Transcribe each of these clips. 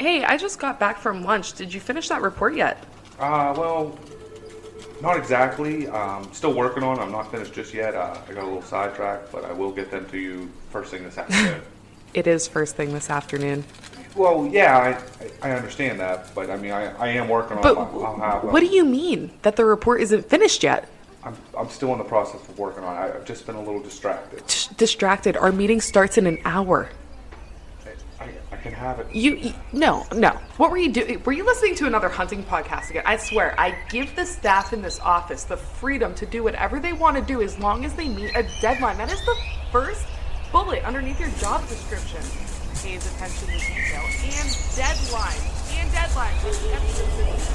Hey, I just got back from lunch. Did you finish that report yet? Well, not exactly. Still working on it. I'm not finished just yet. I got a little sidetracked, but I will get them to you first thing this afternoon. It is first thing this afternoon. Well, yeah, I understand that, but I mean, I am working on But it. I'll have. what do you mean that the report isn't finished yet? I'm still in the process of working on it. I've just been a little distracted. Distracted. Our meeting starts in an hour. I can have it. No. What were you doing? Were you listening to another hunting podcast again? I swear, I give the staff in this office the freedom to do whatever they want to do as long as they meet a deadline. That is the first bullet underneath your job description. Pays attention to detail and deadlines. And deadlines. With emphasis.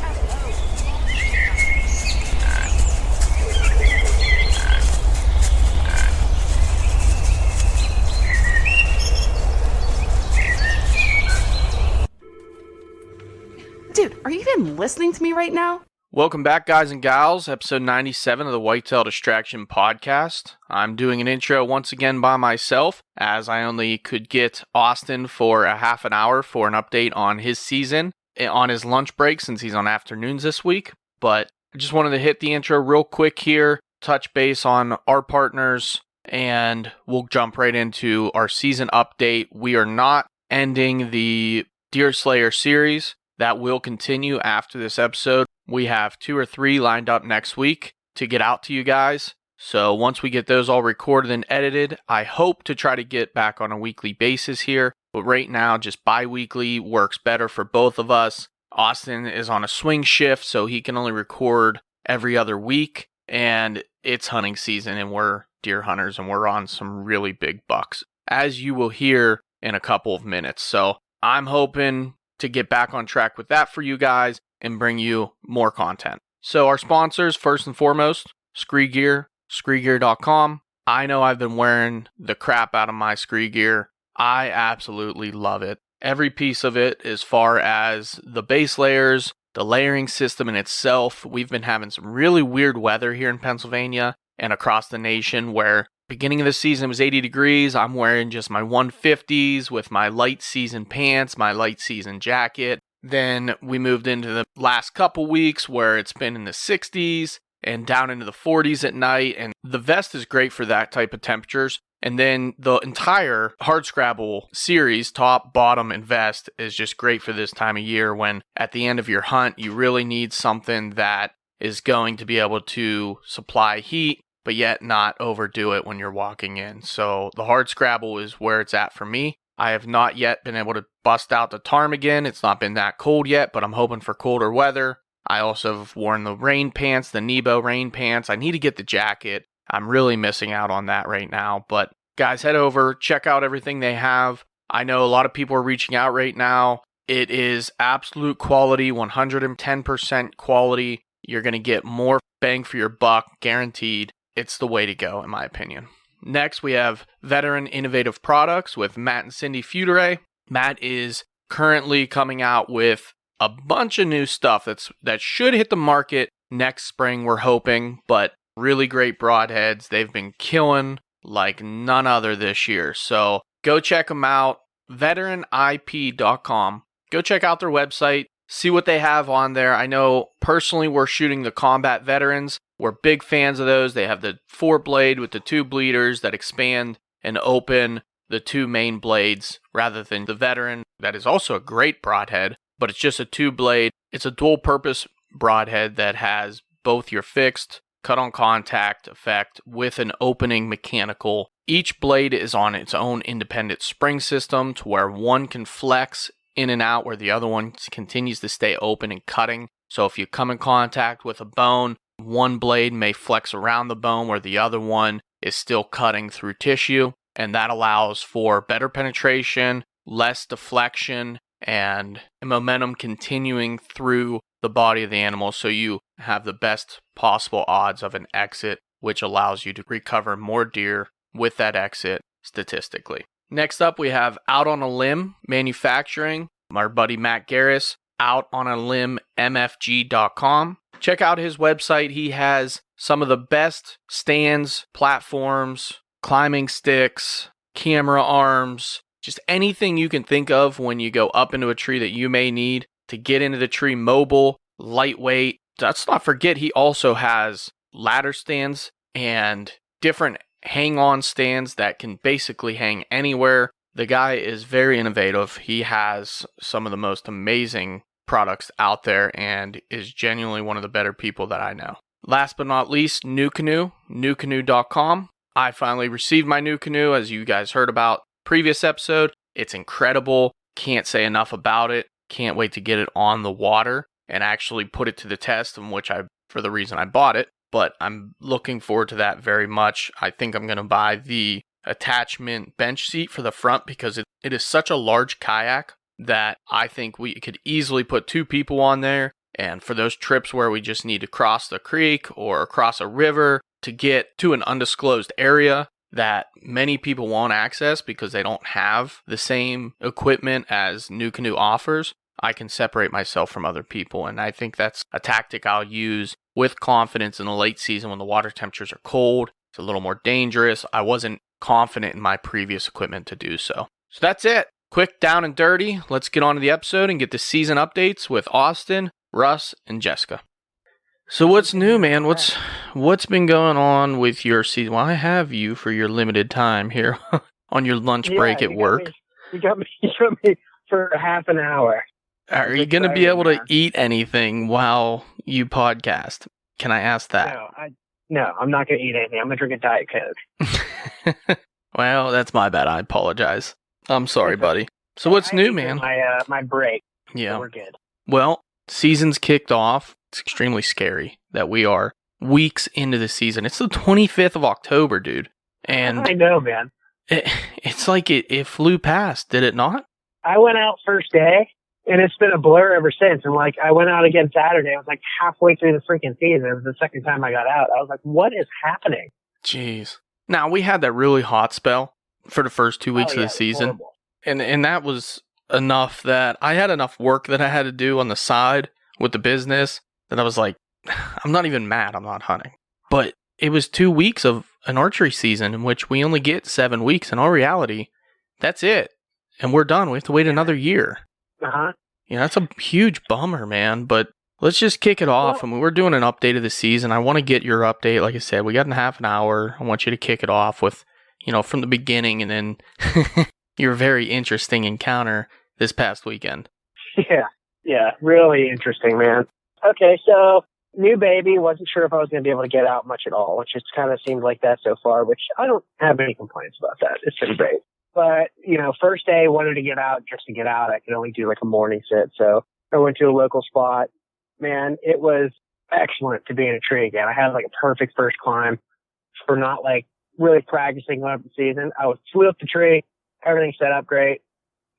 Dude, are you even listening to me right now? Welcome back, guys and gals, episode 97 of the Whitetail Distraction Podcast. I'm doing an intro once again by myself, as I only could get Austin for a half an hour for an update on his season on his lunch break since he's on afternoons this week. But I just wanted to hit the intro real quick here, touch base on our partners, and we'll jump right into our season update. We are not ending the Deer Slayer series. That will continue after this episode. We have 2 or 3 lined up next week to get out to you guys. So once we get those all recorded and edited, I hope to try to get back on a weekly basis here. But right now, just bi-weekly works better for both of us. Austin is on a swing shift, so he can only record every other week. And it's hunting season, and we're deer hunters, and we're on some really big bucks, as you will hear in a couple of minutes. So I'm hoping to get back on track with that for you guys and bring you more content. So our sponsors, first and foremost, Scree Gear, ScreeGear.com. I know I've been wearing the crap out of my Scree Gear. I absolutely love it. Every piece of it, as far as the base layers, the layering system in itself. We've been having some really weird weather here in Pennsylvania and across the nation where beginning of the season it was 80 degrees. I'm wearing just my 150s with my light season pants, my light season jacket. Then we moved into the last couple weeks where it's been in the 60s and down into the 40s at night. And the vest is great for that type of temperatures. And then the entire Hardscrabble series, top, bottom, and vest, is just great for this time of year when at the end of your hunt, you really need something that is going to be able to supply heat, but yet not overdo it when you're walking in. So the Hardscrabble is where it's at for me. I have not yet been able to bust out the ptarmigan. It's not been that cold yet, but I'm hoping for colder weather. I also have worn the rain pants, the Nebo rain pants. I need to get the jacket. I'm really missing out on that right now. But guys, head over, check out everything they have. I know a lot of people are reaching out right now. It is absolute quality, 110% quality. You're going to get more bang for your buck, guaranteed. It's the way to go, in my opinion. Next, we have Veteran Innovative Products with Matt and Cindy Feuderay. Matt is currently coming out with a bunch of new stuff that should hit the market next spring, we're hoping, but really great broadheads. They've been killing like none other this year. So go check them out, veteranip.com. Go check out their website, see what they have on there. I know personally we're shooting the combat veterans. We're big fans of those. They have the 4-blade with the 2 bleeders that expand and open the 2 main blades rather than the veteran. That is also a great broadhead, but it's just a 2-blade. It's a dual-purpose broadhead that has both your fixed cut-on contact effect with an opening mechanical. Each blade is on its own independent spring system to where one can flex in and out where the other one continues to stay open and cutting. So if you come in contact with a bone, one blade may flex around the bone where the other one is still cutting through tissue, and that allows for better penetration, less deflection, and momentum continuing through the body of the animal, so you have the best possible odds of an exit, which allows you to recover more deer with that exit statistically. Next up, we have Out on a Limb Manufacturing, our buddy Matt Garris, outonalimbmfg.com. Check out his website. He has some of the best stands, platforms, climbing sticks, camera arms, just anything you can think of when you go up into a tree that you may need to get into the tree, mobile, lightweight. Let's not forget he also has ladder stands and different hang-on stands that can basically hang anywhere. The guy is very innovative. He has some of the most amazing products out there and is genuinely one of the better people that I know. Last but not least, New Canoe, newcanoe.com. I finally received my new canoe, as you guys heard about previous episode. It's incredible. Can't say enough about it. Can't wait to get it on the water and actually put it to the test, for the reason I bought it. But I'm looking forward to that very much. I think I'm going to buy the attachment bench seat for the front because it is such a large kayak that I think we could easily put 2 people on there. And for those trips where we just need to cross the creek or across a river to get to an undisclosed area that many people won't access because they don't have the same equipment as New Canoe offers, I can separate myself from other people. And I think that's a tactic I'll use with confidence in the late season when the water temperatures are cold. It's a little more dangerous. I wasn't confident in my previous equipment to do so. So that's it. Quick, down and dirty. Let's get on to the episode and get the season updates with Austin, Russ, and Jessica. So what's new, man? What's been going on with your season? Well, I have you for your limited time here on your lunch break at work. You got me for half an hour. Are you going to be able to eat anything while you podcast? Can I ask that? No, I'm not going to eat anything. I'm going to drink a Diet Coke. Well, that's my bad. I apologize. I'm sorry, buddy. So what's new, man? My break. Yeah. So we're good. Well, season's kicked off. It's extremely scary that we are weeks into the season. It's the 25th of October, dude. And I know, man. It's like it flew past, did it not? I went out first day, and it's been a blur ever since. And, I went out again Saturday. I was, halfway through the freaking season. It was the second time I got out. I was like, what is happening? Jeez. Now, we had that really hot spell for the first 2 weeks of the season. And that was enough that I had enough work that I had to do on the side with the business that I was like, I'm not even mad I'm not hunting. But it was 2 weeks of an archery season in which we only get 7 weeks. In all reality, that's it. And we're done. We have to wait another year. Uh-huh. That's a huge bummer, man. But let's just kick it off. I mean, we're doing an update of the season. I want to get your update. Like I said, we got in half an hour. I want you to kick it off with, from the beginning and then your very interesting encounter this past weekend. Yeah, really interesting, man. Okay, so new baby, wasn't sure if I was going to be able to get out much at all, which just kind of seemed like that so far, which I don't have any complaints about that. It's been great. But, first day, wanted to get out just to get out. I could only do a morning sit, so I went to a local spot. Man, it was excellent to be in a tree again. I had a perfect first climb for not really practicing going up the season. I flew up the tree, everything set up great.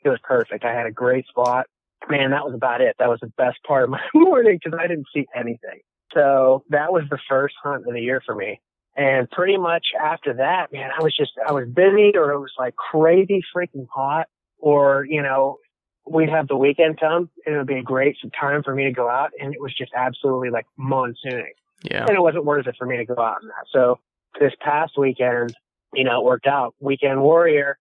It was perfect. I had a great spot. Man, that was about it. That was the best part of my morning because I didn't see anything. So that was the first hunt of the year for me. And pretty much after that, man, I was busy, or it was crazy freaking hot, or, we'd have the weekend come and it would be a great time for me to go out. And it was just absolutely monsooning. Yeah. And it wasn't worth it for me to go out in that. So this past weekend, it worked out. Weekend warrior,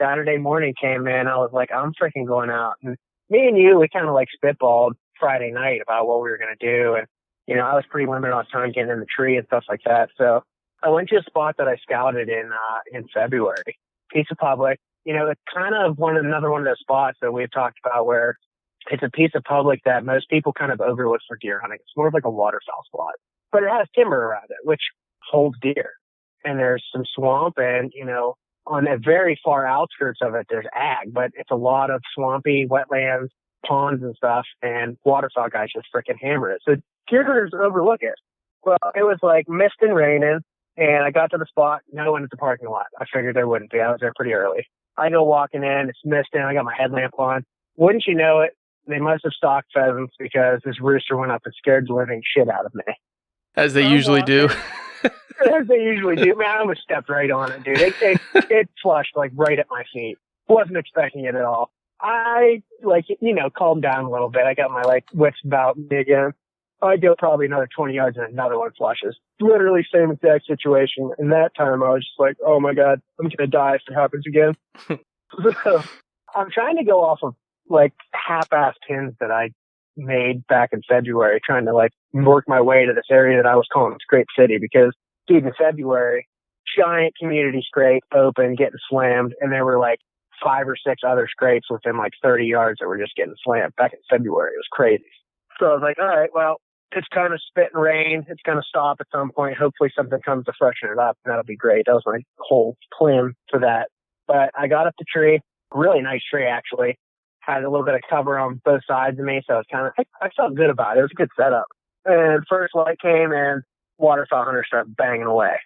Saturday morning came in. I was like, I'm freaking going out. And me and you, we kind of spitballed Friday night about what we were going to do. And, I was pretty limited on time getting in the tree and stuff like that. So I went to a spot that I scouted in February, piece of public. It's kind of another one of those spots that we've talked about where it's a piece of public that most people kind of overlook for deer hunting. It's more of a waterfowl spot, but it has timber around it, which holds deer. And there's some swamp and, on the very far outskirts of it, there's ag, but it's a lot of swampy wetlands, ponds and stuff, and waterfowl guys just freaking hammer it. So deer hunters overlook it. Well, it was mist and raining, and I got to the spot, no one at the parking lot. I figured there wouldn't be. I was there pretty early. I go walking in, it's misting, I got my headlamp on. Wouldn't you know it, they must have stalked pheasants because this rooster went up and scared the living shit out of me. As they usually do. As they usually do. Man, I almost stepped right on it, dude. It flushed right at my feet. Wasn't expecting it at all. I calmed down a little bit. I got my wits about me again. I go probably another 20 yards and another one flushes. Literally same exact situation. And that time I was just oh my God, I'm going to die if it happens again. So I'm trying to go off of like half-assed pins that I made back in February, trying to like work my way to this area that I was calling Scrape City because, dude, in February, giant community scrape open, getting slammed, and there were like 5 or 6 other scrapes within like 30 yards that were just getting slammed back in February. It was crazy. So I was like, all right, well, it's kind of spitting rain. It's going to stop at some point. Hopefully something comes to freshen it up, and that'll be great. That was my whole plan for that. But I got up the tree, really nice tree actually. Had a little bit of cover on both sides of me, so it's kind of, I felt good about it. It was a good setup. And first light came, and waterfowl hunters start banging away,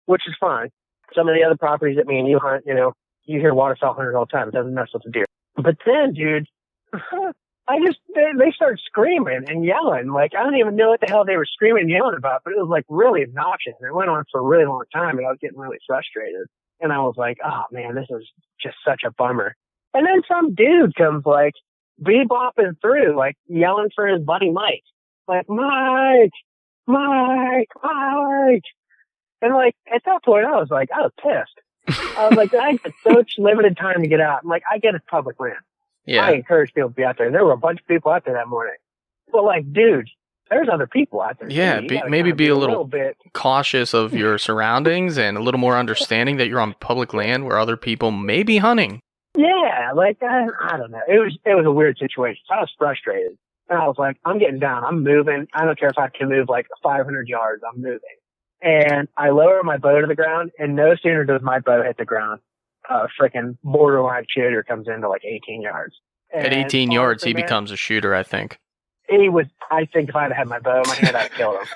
which is fine. Some of the other properties that me and you hunt, you know, you hear waterfowl hunters all the time. It doesn't mess with the deer. But then, dude, they started screaming and yelling. Like, I don't even know what the hell they were screaming and yelling about, but it was like really obnoxious. And it went on for a really long time, and I was getting really frustrated. And I was like, oh man, this is just such a bummer. And then some dude comes like bebopping through, like yelling for his buddy Mike. Like, Mike. And like, at that point, I was pissed. I was like, I had such limited time to get out. I'm like, I get it's public land. Yeah. I encourage people to be out there. There were a bunch of people out there that morning. But like, dude, there's other people out there. Yeah, maybe be a little bit cautious of your surroundings and a little more understanding that you're on public land where other people may be hunting. Yeah, like, I don't know. It was a weird situation. So I was frustrated. And I was like, I'm getting down. I'm moving. I don't care if I can move like 500 yards. I'm moving. And I lower my bow to the ground, and no sooner does my bow hit the ground, a freaking borderline shooter comes into like 18 yards. And at 18 yards, he becomes a shooter, I think. I think if I'd had my bow in my hand, I'd kill him.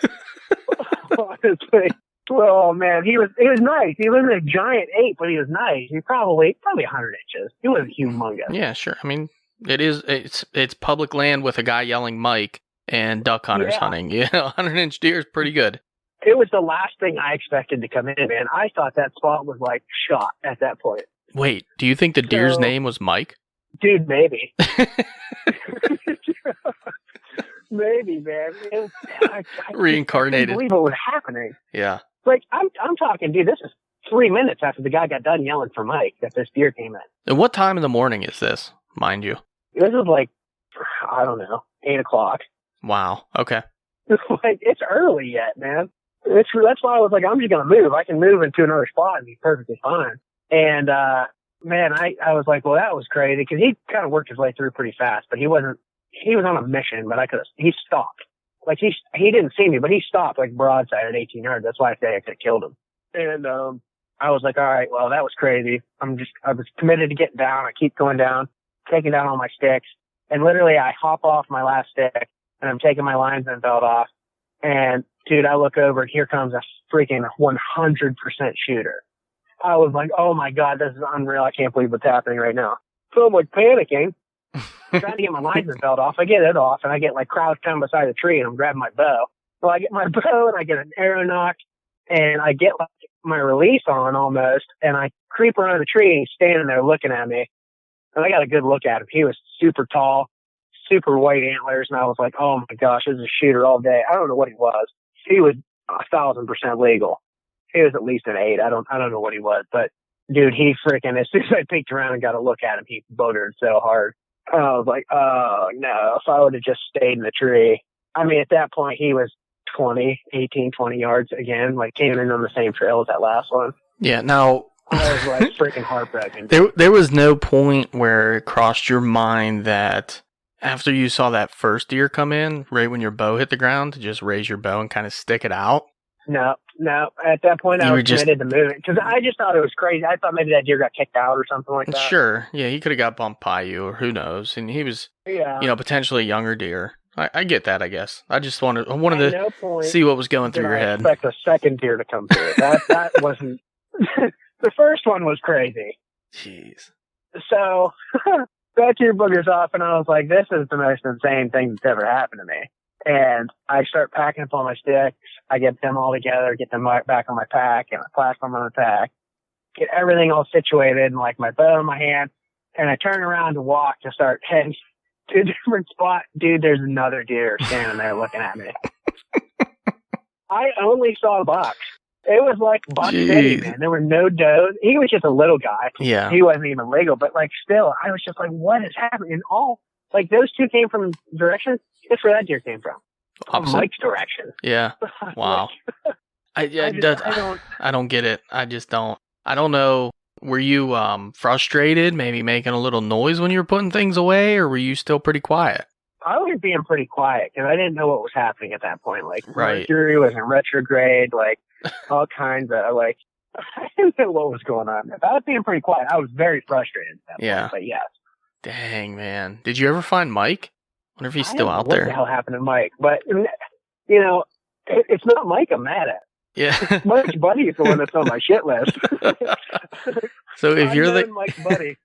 Honestly. Oh man, he was nice. He wasn't a giant ape, but he was nice. He probably 100 inches. He was humongous. Yeah, sure. I mean, it's public land with a guy yelling Mike and duck hunters hunting. You know, 100-inch deer is pretty good. It was the last thing I expected to come in, man. I thought that spot was like shot at that point. Wait, do you think the deer's name was Mike? Dude, maybe. Maybe, man. I Reincarnated. I couldn't believe what was happening. Yeah. Like, I'm talking, dude, this is 3 minutes after the guy got done yelling for Mike that this deer came in. And what time in the morning is this, mind you? This is like, I don't know, 8 o'clock. Wow. Okay. Like, it's early yet, man. That's why I was like, I'm just going to move. I can move into another spot and be perfectly fine. And, man, I was like, well, that was crazy because he kind of worked his way through pretty fast, but he was on a mission, but he stopped. Like he didn't see me, but he stopped like broadside at 18 yards. That's why I say I could have killed him. And, I was like, all right, well, that was crazy. I was committed to getting down. I keep going down, taking down all my sticks. And literally I hop off my last stick and I'm taking my linesman belt off. And dude, I look over and here comes a freaking 100% shooter. I was like, oh my God, this is unreal. I can't believe what's happening right now. So I'm like panicking, trying to get my linesman belt off. I get it off and I get like crouched down beside the tree and I'm grabbing my bow. So I get my bow and I get an arrow nock and I get like my release on almost. And I creep around the tree and he's standing there looking at me. And I got a good look at him. He was super tall, super white antlers. And I was like, oh my gosh, this is a shooter all day. I don't know what he was. He was 1,000% legal. He was at least an 8. I don't know what he was, but dude, he freaking, as soon as I peeked around and got a look at him, he boated so hard. I was like, oh no, if I would have just stayed in the tree. I mean, at that point, he was 20 yards again, like came in on the same trail as that last one. Yeah, now I was like freaking heartbroken. There was no point where it crossed your mind that after you saw that first deer come in, right when your bow hit the ground, to just raise your bow and kind of stick it out? No. At that point, I was committed to moving because I just thought it was crazy. I thought maybe that deer got kicked out or something like that. Sure. Yeah, he could have got bumped by you, or who knows. And he was, potentially a younger deer. I get that, I guess. I wanted to see what was going through your head. I expect a second deer to come through. That wasn't. The first one was crazy. Jeez. So that deer boogers off, and I was like, "This is the most insane thing that's ever happened to me." And I start packing up all my sticks. I get them all together, get them back on my pack, and I plastic them on the pack. Get everything all situated, and like my bow in my hand. And I turn around to walk to start heading to a different spot. Dude, there's another deer standing there looking at me. I only saw bucks. It was like Buck City, man. There were no does. He was just a little guy. Yeah. He wasn't even legal, but like still, I was just like, what is happening? And all, like those two came from directions. Guess where that deer came from? Opposite? Mike's direction. Yeah. Wow. I don't get it. I just don't. I don't know. Were you frustrated, maybe making a little noise when you were putting things away, or were you still pretty quiet? I was being pretty quiet because I didn't know what was happening at that point. Like, Right. Mercury was in retrograde, like, all kinds of, like, I didn't know what was going on. I was being pretty quiet. I was very frustrated at that point, but yes. Dang, man. Did you ever find Mike? I wonder if he's still out What there. the hell happened to Mike? But, you know, it's not Mike I'm mad at. Yeah. Mike's buddy is the one that's on my shit list. So if you're Mike's buddy.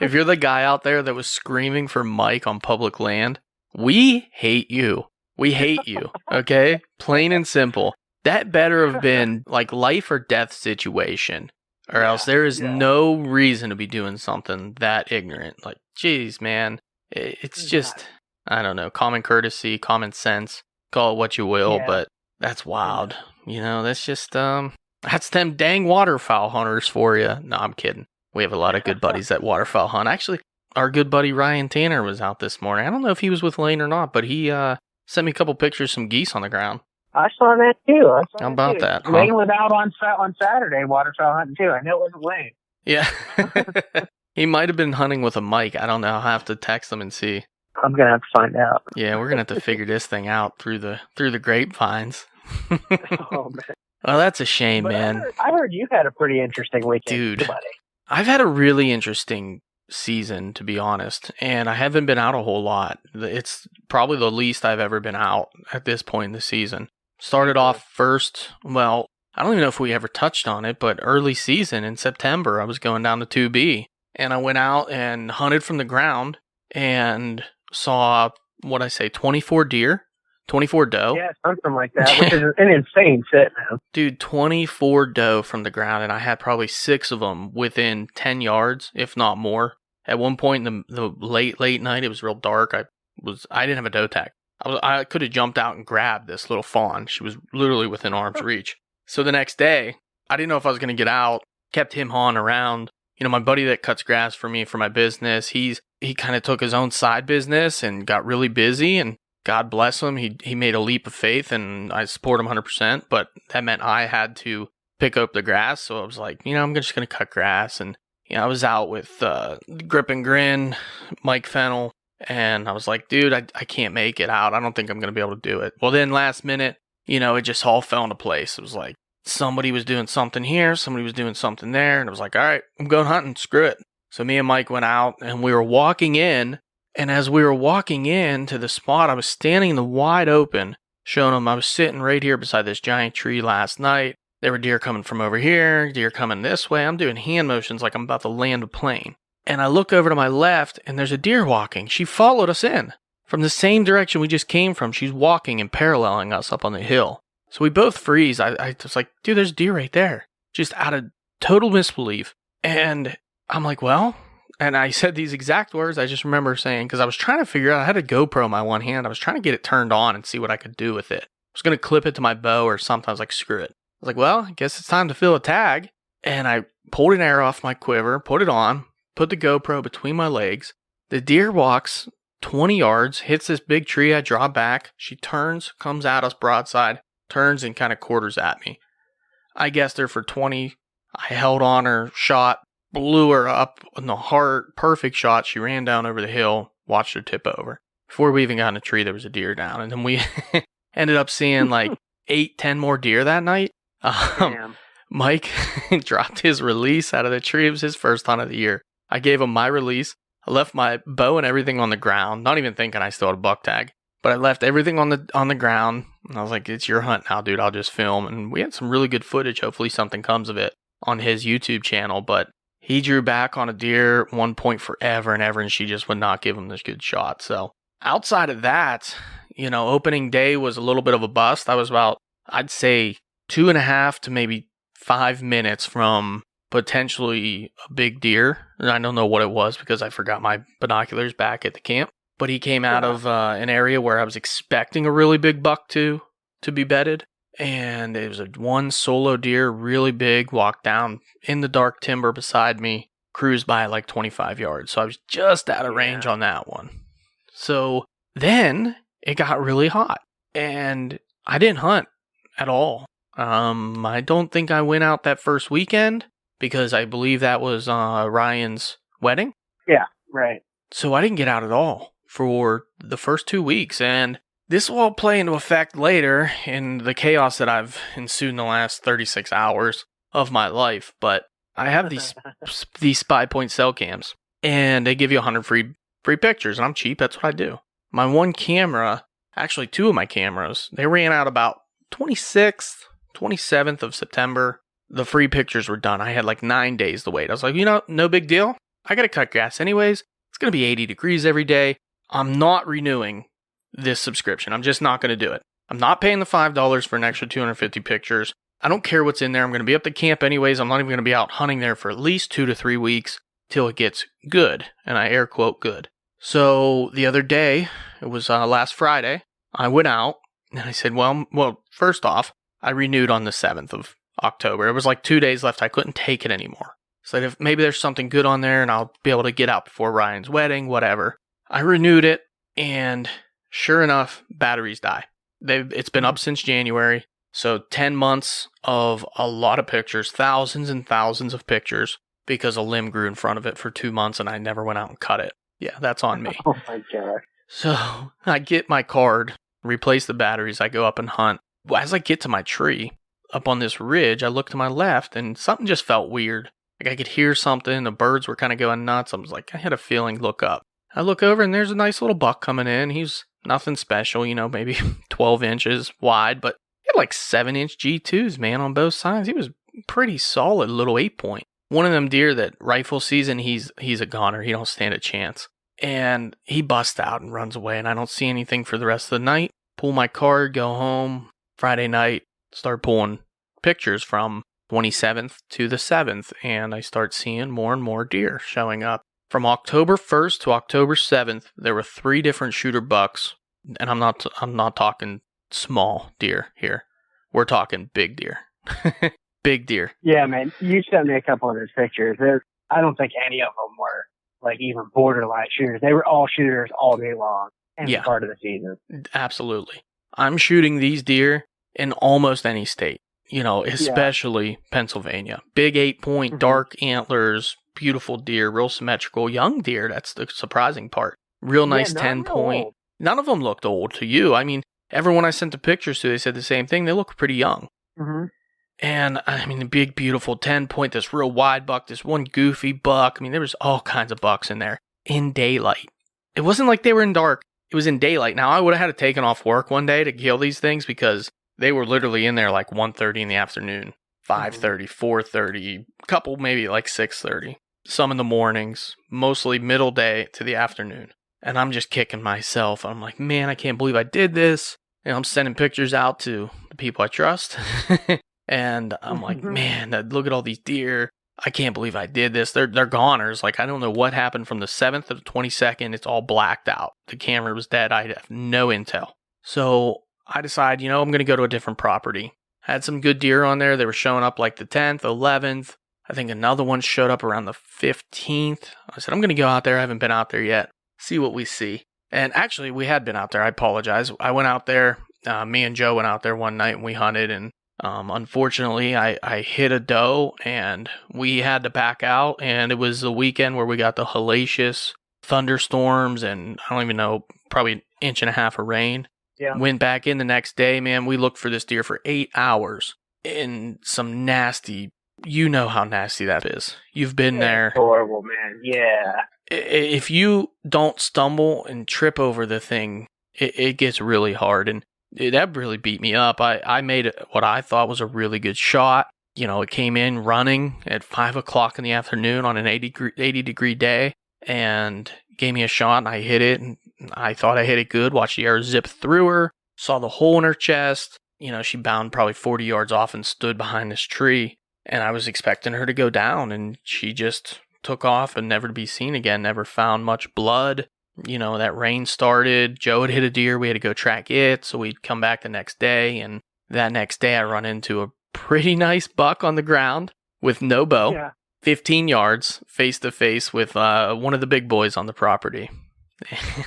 if you're the guy out there that was screaming for Mike on public land, we hate you. We hate you. Okay? Plain and simple. That better have been like life or death situation, or else there is no reason to be doing something that ignorant. Like, geez, man, it's just, I don't know, common courtesy, common sense, call it what you will, but that's wild. You know, that's just, that's them dang waterfowl hunters for you. No, I'm kidding. We have a lot of good buddies that waterfowl hunt. Actually, our good buddy Ryan Tanner was out this morning. I don't know if he was with Lane or not, but he sent me a couple pictures of some geese on the ground. I saw that too. How about that? Huh? Lane was out on Saturday waterfowl hunting too. I know it wasn't Lane. Yeah. He might have been hunting with a mic. I don't know. I'll have to text him and see. I'm gonna have to find out. Yeah, we're gonna have to figure this thing out through the grapevines. Oh man. Well, that's a shame, But man. I heard you had a pretty interesting weekend, Dude. buddy. I've had a really interesting season, to be honest, and I haven't been out a whole lot. It's probably the least I've ever been out at this point in the season. Started off first, well, I don't even know if we ever touched on it, but early season in September, I was going down to 2B, and I went out and hunted from the ground and saw, 24 deer, 24 doe. Yeah, something like that, which is an insane sit, man. Dude, 24 doe from the ground, and I had probably 6 of them within 10 yards, if not more. At one point in the late night, it was real dark. I didn't have a doe tag. I could have jumped out and grabbed this little fawn. She was literally within arm's reach. So the next day, I didn't know if I was going to get out. Kept him hawing around. You know, my buddy that cuts grass for me for my business, he kind of took his own side business and got really busy, and God bless him. He made a leap of faith, and I support him 100%, but that meant I had to pick up the grass. So I was like, you know, I'm just going to cut grass. And, you know, I was out with Grip and Grin, Mike Fennell, and I was like, dude, I can't make it out. I don't think I'm going to be able to do it. Well, then last minute, you know, it just all fell into place. It was like somebody was doing something here, somebody was doing something there, and I was like, all right, I'm going hunting. Screw it. So me and Mike went out, and we were walking in. And as we were walking in to the spot, I was standing in the wide open, showing them I was sitting right here beside this giant tree last night. There were deer coming from over here, deer coming this way. I'm doing hand motions like I'm about to land a plane. And I look over to my left, and there's a deer walking. She followed us in from the same direction we just came from. She's walking and paralleling us up on the hill. So we both freeze. I was like, dude, there's deer right there. Just out of total misbelief. And I'm like, well... And I said these exact words I just remember saying, because I was trying to figure out, I had a GoPro in my one hand. I was trying to get it turned on and see what I could do with it. I was going to clip it to my bow or something. I was like, screw it. I was like, well, I guess it's time to fill a tag. And I pulled an arrow off my quiver, put it on, put the GoPro between my legs. The deer walks 20 yards, hits this big tree. I draw back. She turns, comes at us broadside, turns and kind of quarters at me. I guessed her for 20. I held on her, shot. Blew her up in the heart, perfect shot. She ran down over the hill, watched her tip over. Before we even got in a tree, there was a deer down. And then we ended up seeing like 8-10 more deer that night. Mike dropped his release out of the tree. It was his first hunt of the year. I gave him my release. I left my bow and everything on the ground, not even thinking I still had a buck tag. But I left everything on the ground. And I was like, it's your hunt now, dude. I'll just film. And we had some really good footage. Hopefully something comes of it on his YouTube channel. But he drew back on a deer at one point forever and ever, and she just would not give him this good shot. So outside of that, you know, opening day was a little bit of a bust. I was about, I'd say, 2.5 to maybe 5 minutes from potentially a big deer. And I don't know what it was because I forgot my binoculars back at the camp. But he came out of an area where I was expecting a really big buck to be bedded. and it was one solo deer, really big, walked down in the dark timber beside me, cruised by at like 25 yards. So I was just out of range on that one. So then it got really hot, and I didn't hunt at all. I don't think I went out that first weekend because I believe that was Ryan's wedding. Yeah, right. So I didn't get out at all for the first 2 weeks, and this will all play into effect later in the chaos that I've ensued in the last 36 hours of my life. But I have these Spy Point cell cams, and they give you 100 free pictures, and I'm cheap. That's what I do. My one camera, actually two of my cameras, they ran out about 26th, 27th of September. The free pictures were done. I had like 9 days to wait. I was like, no big deal. I got to cut gas anyways. It's going to be 80 degrees every day. I'm not renewing this subscription. I'm just not going to do it. I'm not paying the $5 for an extra 250 pictures. I don't care what's in there. I'm going to be up the camp anyways. I'm not even going to be out hunting there for at least 2 to 3 weeks till it gets good. And I air quote good. So the other day, it was last Friday, I went out and I said, well, first off, I renewed on the 7th of October. It was like 2 days left. I couldn't take it anymore. So if maybe there's something good on there and I'll be able to get out before Ryan's wedding, whatever. I renewed it, and sure enough, batteries die. It's been up since January. So 10 months of a lot of pictures, thousands and thousands of pictures, because a limb grew in front of it for 2 months and I never went out and cut it. Yeah, that's on me. Oh my God. So I get my card, replace the batteries, I go up and hunt. As I get to my tree, up on this ridge, I look to my left and something just felt weird. Like I could hear something, the birds were kind of going nuts. I was like, I had a feeling, look up. I look over and there's a nice little buck coming in. He's nothing special, maybe 12 inches wide, but he had like 7-inch G2s, man, on both sides. He was pretty solid little 8-point. One of them deer that rifle season, he's a goner. He don't stand a chance. And he busts out and runs away, and I don't see anything for the rest of the night. Pull my card, go home. Friday night, start pulling pictures from 27th to the 7th, and I start seeing more and more deer showing up. From October 1st to October 7th, there were 3 different shooter bucks, and I'm not talking small deer here. We're talking big deer. Big deer. Yeah, man. You sent me a couple of those pictures. I don't think any of them were like even borderline shooters. They were all shooters all day long and part of the season. Absolutely. I'm shooting these deer in almost any state. Especially Pennsylvania. Big 8-point, dark antlers, beautiful deer, real symmetrical, young deer. That's the surprising part. Real nice 10-point. None of them looked old to you. I mean, everyone I sent the pictures to, they said the same thing. They look pretty young. Mm-hmm. And I mean, the big, beautiful 10-point, this real wide buck, this one goofy buck. I mean, there was all kinds of bucks in there in daylight. It wasn't like they were in dark. It was in daylight. Now, I would have had to taken off work one day to kill these things because they were literally in there like 1:30 in the afternoon, 5:30, 4:30, a couple maybe like 6:30. Some in the mornings, mostly middle day to the afternoon. And I'm just kicking myself. I'm like, man, I can't believe I did this. And I'm sending pictures out to the people I trust. And I'm like, man, look at all these deer. I can't believe I did this. They're goners. Like, I don't know what happened from the 7th to the 22nd. It's all blacked out. The camera was dead. I have no intel. So I decide, I'm going to go to a different property. Had some good deer on there. They were showing up like the 10th, 11th. I think another one showed up around the 15th. I said, I'm going to go out there. I haven't been out there yet. See what we see. And actually, we had been out there. I apologize. I went out there. Me and Joe went out there one night and we hunted. And unfortunately, I hit a doe and we had to back out. And it was the weekend where we got the hellacious thunderstorms and I don't even know, probably 1.5 inches of rain. Yeah. Went back in the next day, man. We looked for this deer for 8 hours in some nasty, you know how nasty that is. You've been there. Horrible, man. Yeah. If you don't stumble and trip over the thing, it gets really hard. And that really beat me up. I made what I thought was a really good shot. It came in running at 5 o'clock in the afternoon on an 80 degree day and gave me a shot and I hit it. And I thought I hit it good. Watched the arrow zip through her. Saw the hole in her chest. She bounded probably 40 yards off and stood behind this tree. And I was expecting her to go down. And she just took off and never to be seen again. Never found much blood. That rain started. Joe had hit a deer. We had to go track it. So we'd come back the next day. And That next day, I run into a pretty nice buck on the ground with no bow, Yeah. 15 yards face to face with one of the big boys on the property.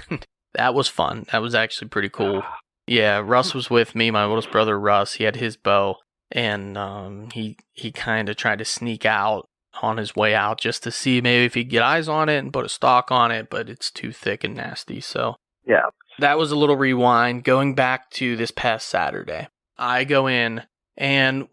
And that was fun. That was actually pretty cool. Yeah, Russ was with me, my oldest brother Russ. He had his bow, and he kind of tried to sneak out on his way out just to see maybe if he could get eyes on it and put a stalk on it, but it's too thick and nasty. So Yeah. that was a little rewind. Going back to this past Saturday, I go in, and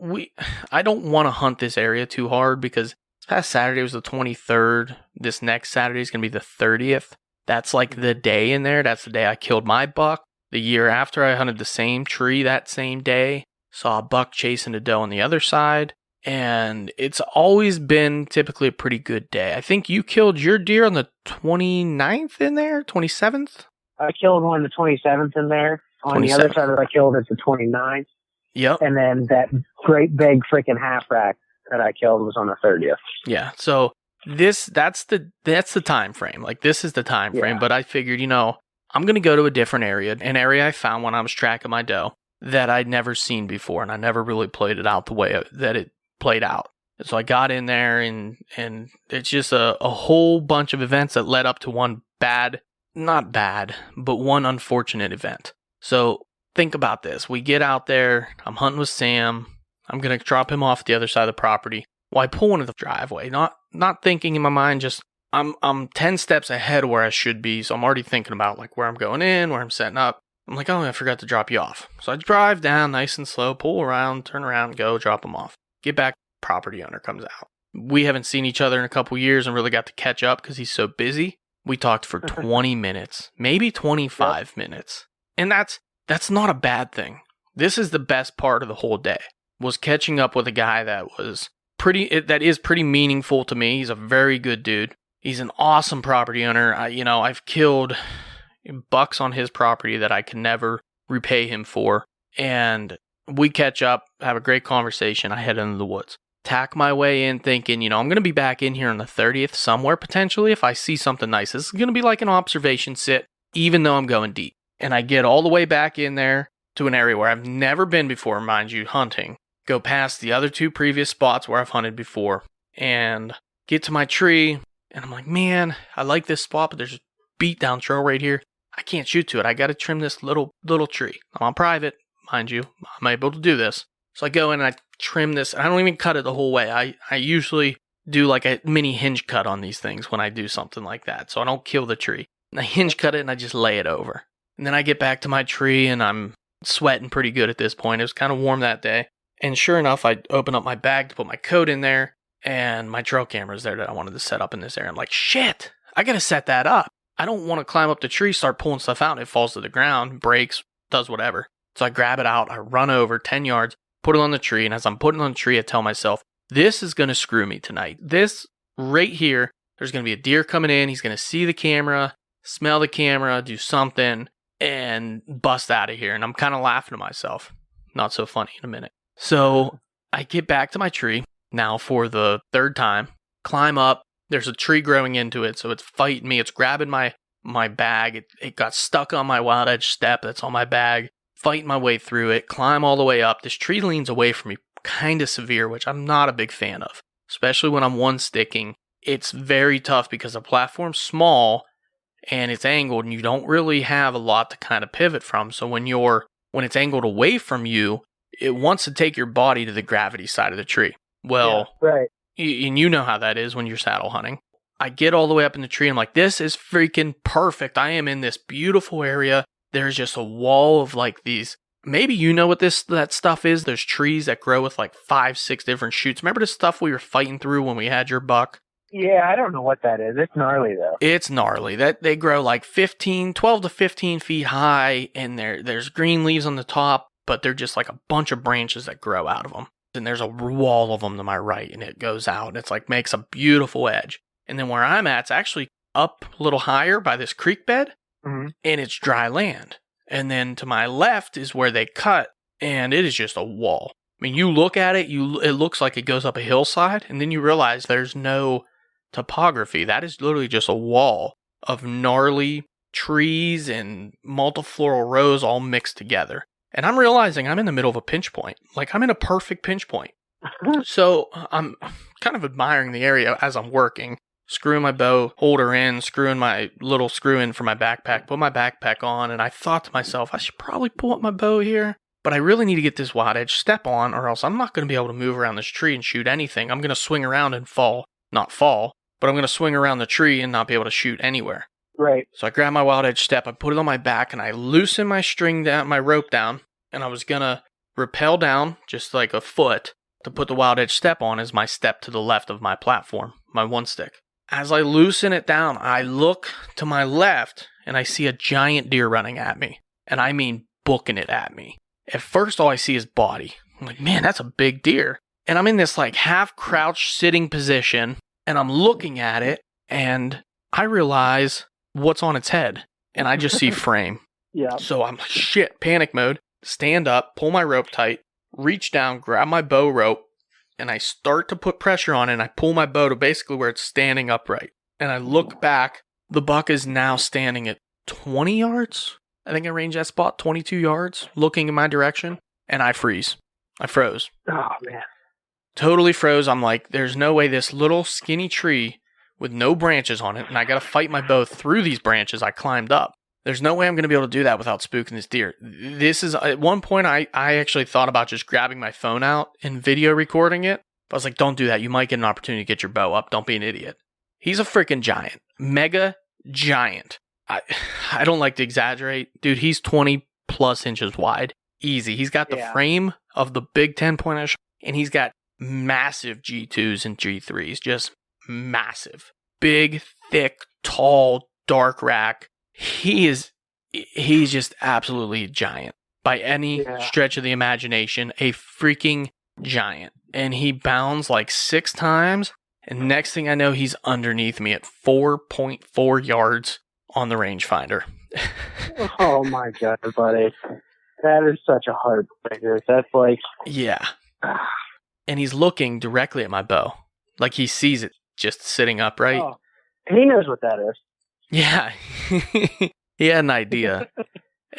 I don't want to hunt this area too hard because this past Saturday was the 23rd. This next Saturday is going to be the 30th. That's like the day in there. That's the day I killed my buck. The year after, I hunted the same tree that same day. Saw a buck chasing a doe on the other side. And it's always been typically a pretty good day. I think you killed your deer on the 29th in there? 27th? I killed one the 27th in there. On the other 27th. side that I killed it's the 29th. Yep. And then that great big freaking half rack that I killed was on the 30th. Yeah. So that's the time frame. Like, this is the time frame. Yeah. But I figured, I'm going to go to a different area, an area I found when I was tracking my doe that I'd never seen before, and I never really played it out the way that it played out. And so I got in there, and it's just a whole bunch of events that led up to one not bad, but one unfortunate event. So think about this. We get out there, I'm hunting with Sam, I'm going to drop him off at the other side of the property. Well, I pull into the driveway, not thinking in my mind, just I'm 10 steps ahead of where I should be, so I'm already thinking about like where I'm going in, where I'm setting up. I'm like, oh, I forgot to drop you off. So I drive down nice and slow, pull around, turn around, go, drop him off. Get back, property owner comes out. We haven't seen each other in a couple years and really got to catch up because he's so busy. We talked for 20 minutes, maybe 25 minutes. And that's not a bad thing. This is the best part of the whole day, was catching up with a guy that is pretty meaningful to me. He's a very good dude. He's an awesome property owner. I've killed bucks on his property that I can never repay him for. And we catch up, have a great conversation. I head into the woods. Tack my way in thinking, I'm going to be back in here on the 30th somewhere potentially if I see something nice. This is going to be like an observation sit, even though I'm going deep. And I get all the way back in there to an area where I've never been before, mind you, hunting. Go past the other two previous spots where I've hunted before and get to my tree. And I'm like, man, I like this spot, but there's a beat down trail right here. I can't shoot to it. I got to trim this little tree. I'm on private, mind you. I'm able to do this. So I go in and I trim this. And I don't even cut it the whole way. I usually do like a mini hinge cut on these things when I do something like that. So I don't kill the tree. And I hinge cut it and I just lay it over. And then I get back to my tree and I'm sweating pretty good at this point. It was kind of warm that day. And sure enough, I open up my bag to put my coat in there. And my trail camera's there that I wanted to set up in this area. I'm like, shit, I got to set that up. I don't want to climb up the tree, start pulling stuff out, and it falls to the ground, breaks, does whatever. So I grab it out, I run over 10 yards, put it on the tree, and as I'm putting it on the tree, I tell myself, this is going to screw me tonight. This right here, there's going to be a deer coming in, he's going to see the camera, smell the camera, do something, and bust out of here. And I'm kind of laughing to myself. Not so funny in a minute. So I get back to my tree. Now for the third time, climb up. There's a tree growing into it, so it's fighting me. It's grabbing my bag. It got stuck on my wild edge step that's on my bag. Fighting my way through it, climb all the way up. This tree leans away from me kind of severe, which I'm not a big fan of, especially when I'm one sticking. It's very tough because the platform's small and it's angled and you don't really have a lot to kind of pivot from. So when it's angled away from you, it wants to take your body to the gravity side of the tree. Well, yeah, right. And you know how that is when you're saddle hunting. I get all the way up in the tree. I'm like, this is freaking perfect. I am in this beautiful area. There's just a wall of like these. Maybe you know what that stuff is. There's trees that grow with like 5-6 different shoots. Remember the stuff we were fighting through when we had your buck? Yeah, I don't know what that is. It's gnarly though. It's gnarly. That they grow like 12 to 15 feet high, and there's green leaves on the top, but they're just like a bunch of branches that grow out of them. And there's a wall of them to my right, and it goes out, and it's like makes a beautiful edge. And then where I'm at, it's actually up a little higher by this creek bed, and it's dry land. And then to my left is where they cut, and it is just a wall. I mean, you look at it, it looks like it goes up a hillside, and then you realize there's no topography. That is literally just a wall of gnarly trees and multifloral rows all mixed together. And I'm realizing I'm in the middle of a pinch point. Like, I'm in a perfect pinch point. So I'm kind of admiring the area as I'm working, screwing my bow holder in, screwing my little screw in for my backpack, put my backpack on, and I thought to myself, I should probably pull up my bow here, but I really need to get this wild edge step on, or else I'm not going to be able to move around this tree and shoot anything. I'm going to swing around and not fall, but I'm going to swing around the tree and not be able to shoot anywhere. Right. So I grab my wild edge step, I put it on my back, and I loosen my string down, my rope down, and I was going to rappel down just like a foot to put the wild edge step on as my step to the left of my platform, my one stick. As I loosen it down, I look to my left and I see a giant deer running at me. And I mean booking it at me. At first, all I see is body. I'm like, man, that's a big deer. And I'm in this like half crouched sitting position and I'm looking at it and I realize what's on its head. And I just see frame. Yeah. So I'm like, shit, panic mode, stand up, pull my rope tight, reach down, grab my bow rope, and I start to put pressure on it, and I pull my bow to basically where it's standing upright. And I look back, the buck is now standing at 20 yards. I think I ranged that spot 22 yards, looking in my direction, and I freeze. I froze. Oh, man. Totally froze. I'm like, there's no way this little skinny tree with no branches on it, and I got to fight my bow through these branches I climbed up. There's no way I'm going to be able to do that without spooking this deer. This is, at one point, I actually thought about just grabbing my phone out and video recording it. But I was like, don't do that. You might get an opportunity to get your bow up. Don't be an idiot. He's a freaking giant. Mega giant. I don't like to exaggerate. Dude, he's 20 plus inches wide. Easy. He's got the frame of the big 10-point, and he's got massive G2s and G3s. Just massive. Big, thick, tall, dark rack. He's just absolutely giant. By any stretch of the imagination, a freaking giant. And he bounds like 6 times, and next thing I know, he's underneath me at 4.4 yards on the rangefinder. Oh my God, buddy. That is such a heartbreaker. That's like... Yeah. And he's looking directly at my bow. Like he sees it just sitting upright. Oh. He knows what that is. Yeah. He had an idea.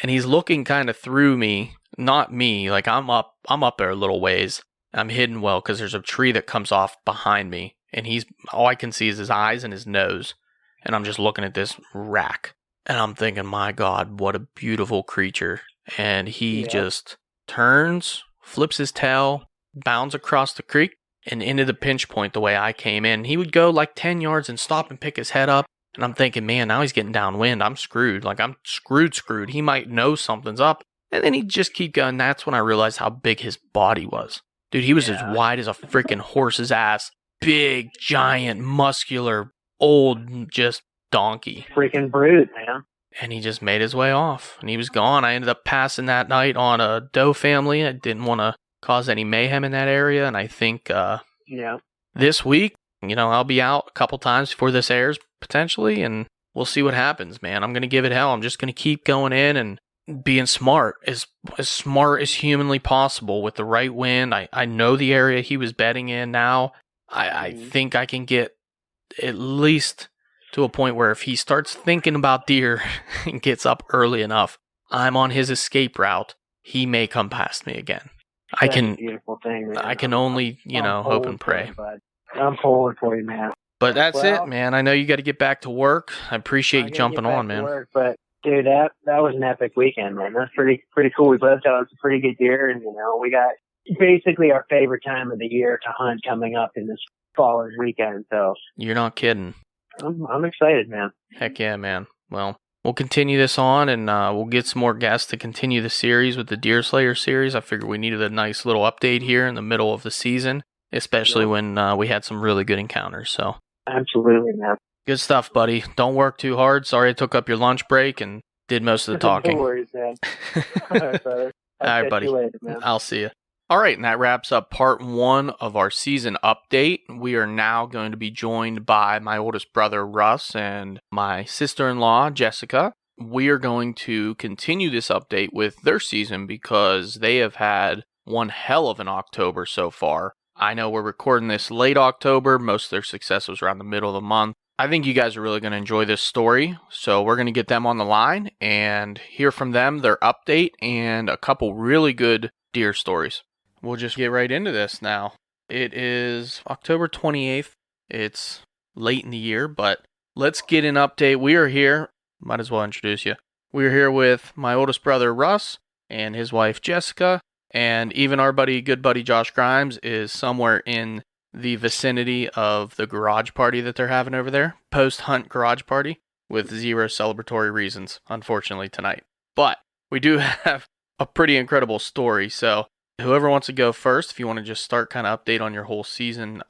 And he's looking kind of through me, not me. Like I'm up there a little ways. I'm hidden well because there's a tree that comes off behind me. And all I can see is his eyes and his nose. And I'm just looking at this rack. And I'm thinking, my God, what a beautiful creature. And he just turns, flips his tail, bounds across the creek, and into the pinch point the way I came in. He would go like 10 yards and stop and pick his head up. And I'm thinking, man, now he's getting downwind. I'm screwed. Like, I'm screwed. He might know something's up. And then he'd just keep going. That's when I realized how big his body was. Dude, he was as wide as a freaking horse's ass. Big, giant, muscular, old, just donkey. Freaking brute, man. And he just made his way off. And he was gone. I ended up passing that night on a doe family. I didn't want to cause any mayhem in that area. And I think this week, I'll be out a couple times before this airs, potentially, and we'll see what happens, man. I'm going to give it hell. I'm just going to keep going in and being smart, as smart as humanly possible with the right wind. I know the area he was bedding in now. I think I can get at least to a point where if he starts thinking about deer and gets up early enough, I'm on his escape route. He may come past me again. That's a beautiful thing, man. I can only, hope and pray. I'm pulling for you, man. But that's it, man. I know you got to get back to work. I appreciate you jumping on, man. But dude, that was an epic weekend, man. That's pretty cool. We both got some pretty good deer, and we got basically our favorite time of the year to hunt coming up in this following weekend. So you're not kidding. I'm excited, man. Heck yeah, man. Well, we'll continue this on, and we'll get some more guests to continue the series with the Deer Slayer series. I figured we needed a nice little update here in the middle of the season, especially when we had some really good encounters. So absolutely, man. Good stuff, buddy. Don't work too hard. Sorry I took up your lunch break and did most of the talking. No worries, man. All right, brother. All right, buddy. Later, man. I'll see you. All right, and that wraps up part 1 of our season update. We are now going to be joined by my oldest brother, Russ, and my sister-in-law, Jessica. We are going to continue this update with their season because they have had one hell of an October so far. I know we're recording this late October. Most of their success was around the middle of the month. I think you guys are really going to enjoy this story, so we're going to get them on the line and hear from them, their update, and a couple really good deer stories. We'll just get right into this now. It is October 28th. It's late in the year, but let's get an update. We are here. Might as well introduce you. We are here with my oldest brother, Russ, and his wife, Jessica, and even our good buddy, Josh Grimes, is somewhere in the vicinity of the garage party that they're having over there. Post-hunt garage party with zero celebratory reasons, unfortunately, tonight. But we do have a pretty incredible story, so whoever wants to go first, if you want to just start kind of update on your whole season,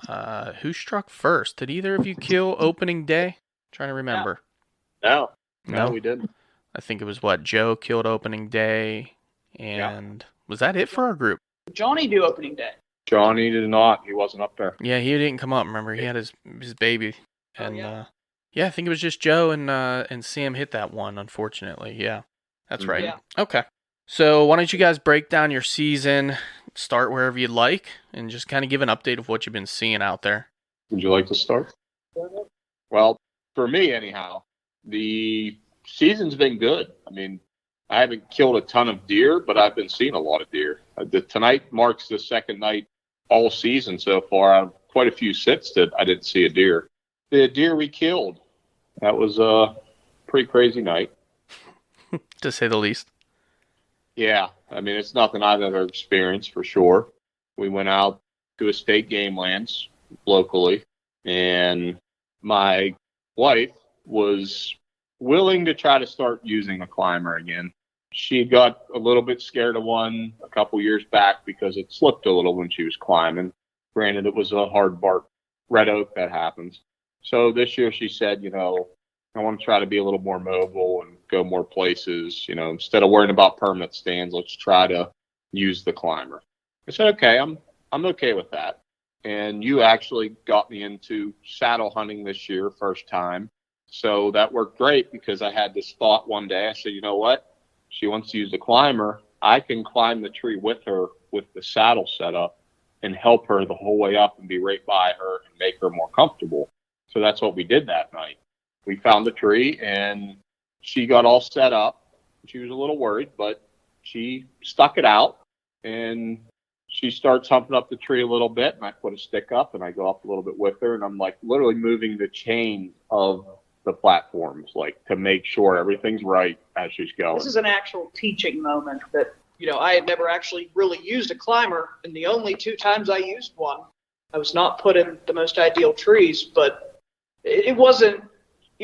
who struck first? Did either of you kill opening day? Trying to remember. No, No, we didn't. I think it was Joe killed opening day, and was that it for our group? Johnny do opening day. Johnny did not. He wasn't up there. Yeah, he didn't come up. Remember, he had his baby, and yeah. I think it was just Joe and Sam hit that one. Unfortunately, yeah, that's right. Yeah. Okay, so why don't you guys break down your season? Start wherever you'd like, and just kind of give an update of what you've been seeing out there. Would you like to start? Well, for me, anyhow, the season's been good. I mean, I haven't killed a ton of deer, but I've been seeing a lot of deer. Tonight marks the second night all season so far. I have quite a few sits that I didn't see a deer. The deer we killed, that was a pretty crazy night. To say the least. Yeah, I mean, it's nothing I've ever experienced for sure. We went out to estate game lands locally, and my wife was willing to try to start using a climber again. She got a little bit scared of one a couple years back because it slipped a little when she was climbing. Granted, it was a hard bark red oak that happens. So this year she said, I want to try to be a little more mobile and go more places. Instead of worrying about permanent stands, let's try to use the climber. I said, okay, I'm okay with that. And you actually got me into saddle hunting this year, first time. So that worked great because I had this thought one day. I said, you know what? She wants to use the climber. I can climb the tree with her with the saddle set up and help her the whole way up and be right by her and make her more comfortable. So that's what we did that night. We found the tree and she got all set up. She was a little worried, but she stuck it out and she starts humping up the tree a little bit, and I put a stick up and I go up a little bit with her, and I'm like literally moving the chain of the platforms, like to make sure everything's right as she's going. This is an actual teaching moment that, I had never actually really used a climber, and the only 2 times I used one, I was not put in the most ideal trees, but it wasn't,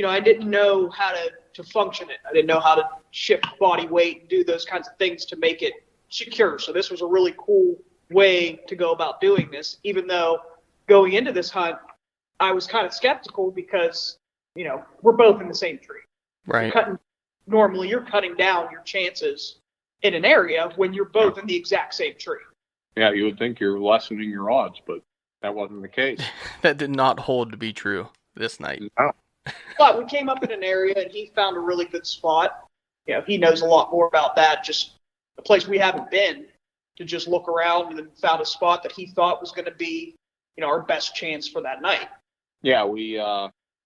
I didn't know how to function it. I didn't know how to shift body weight and do those kinds of things to make it secure. So this was a really cool way to go about doing this, even though going into this hunt, I was kind of skeptical because, we're both in the same tree. Right. Normally, you're cutting down your chances in an area when you're both in the exact same tree. Yeah, you would think you're lessening your odds, but that wasn't the case. That did not hold to be true this night. No. But we came up in an area and he found a really good spot. He knows a lot more about that, just a place we haven't been, to just look around and then found a spot that he thought was going to be, our best chance for that night. Yeah,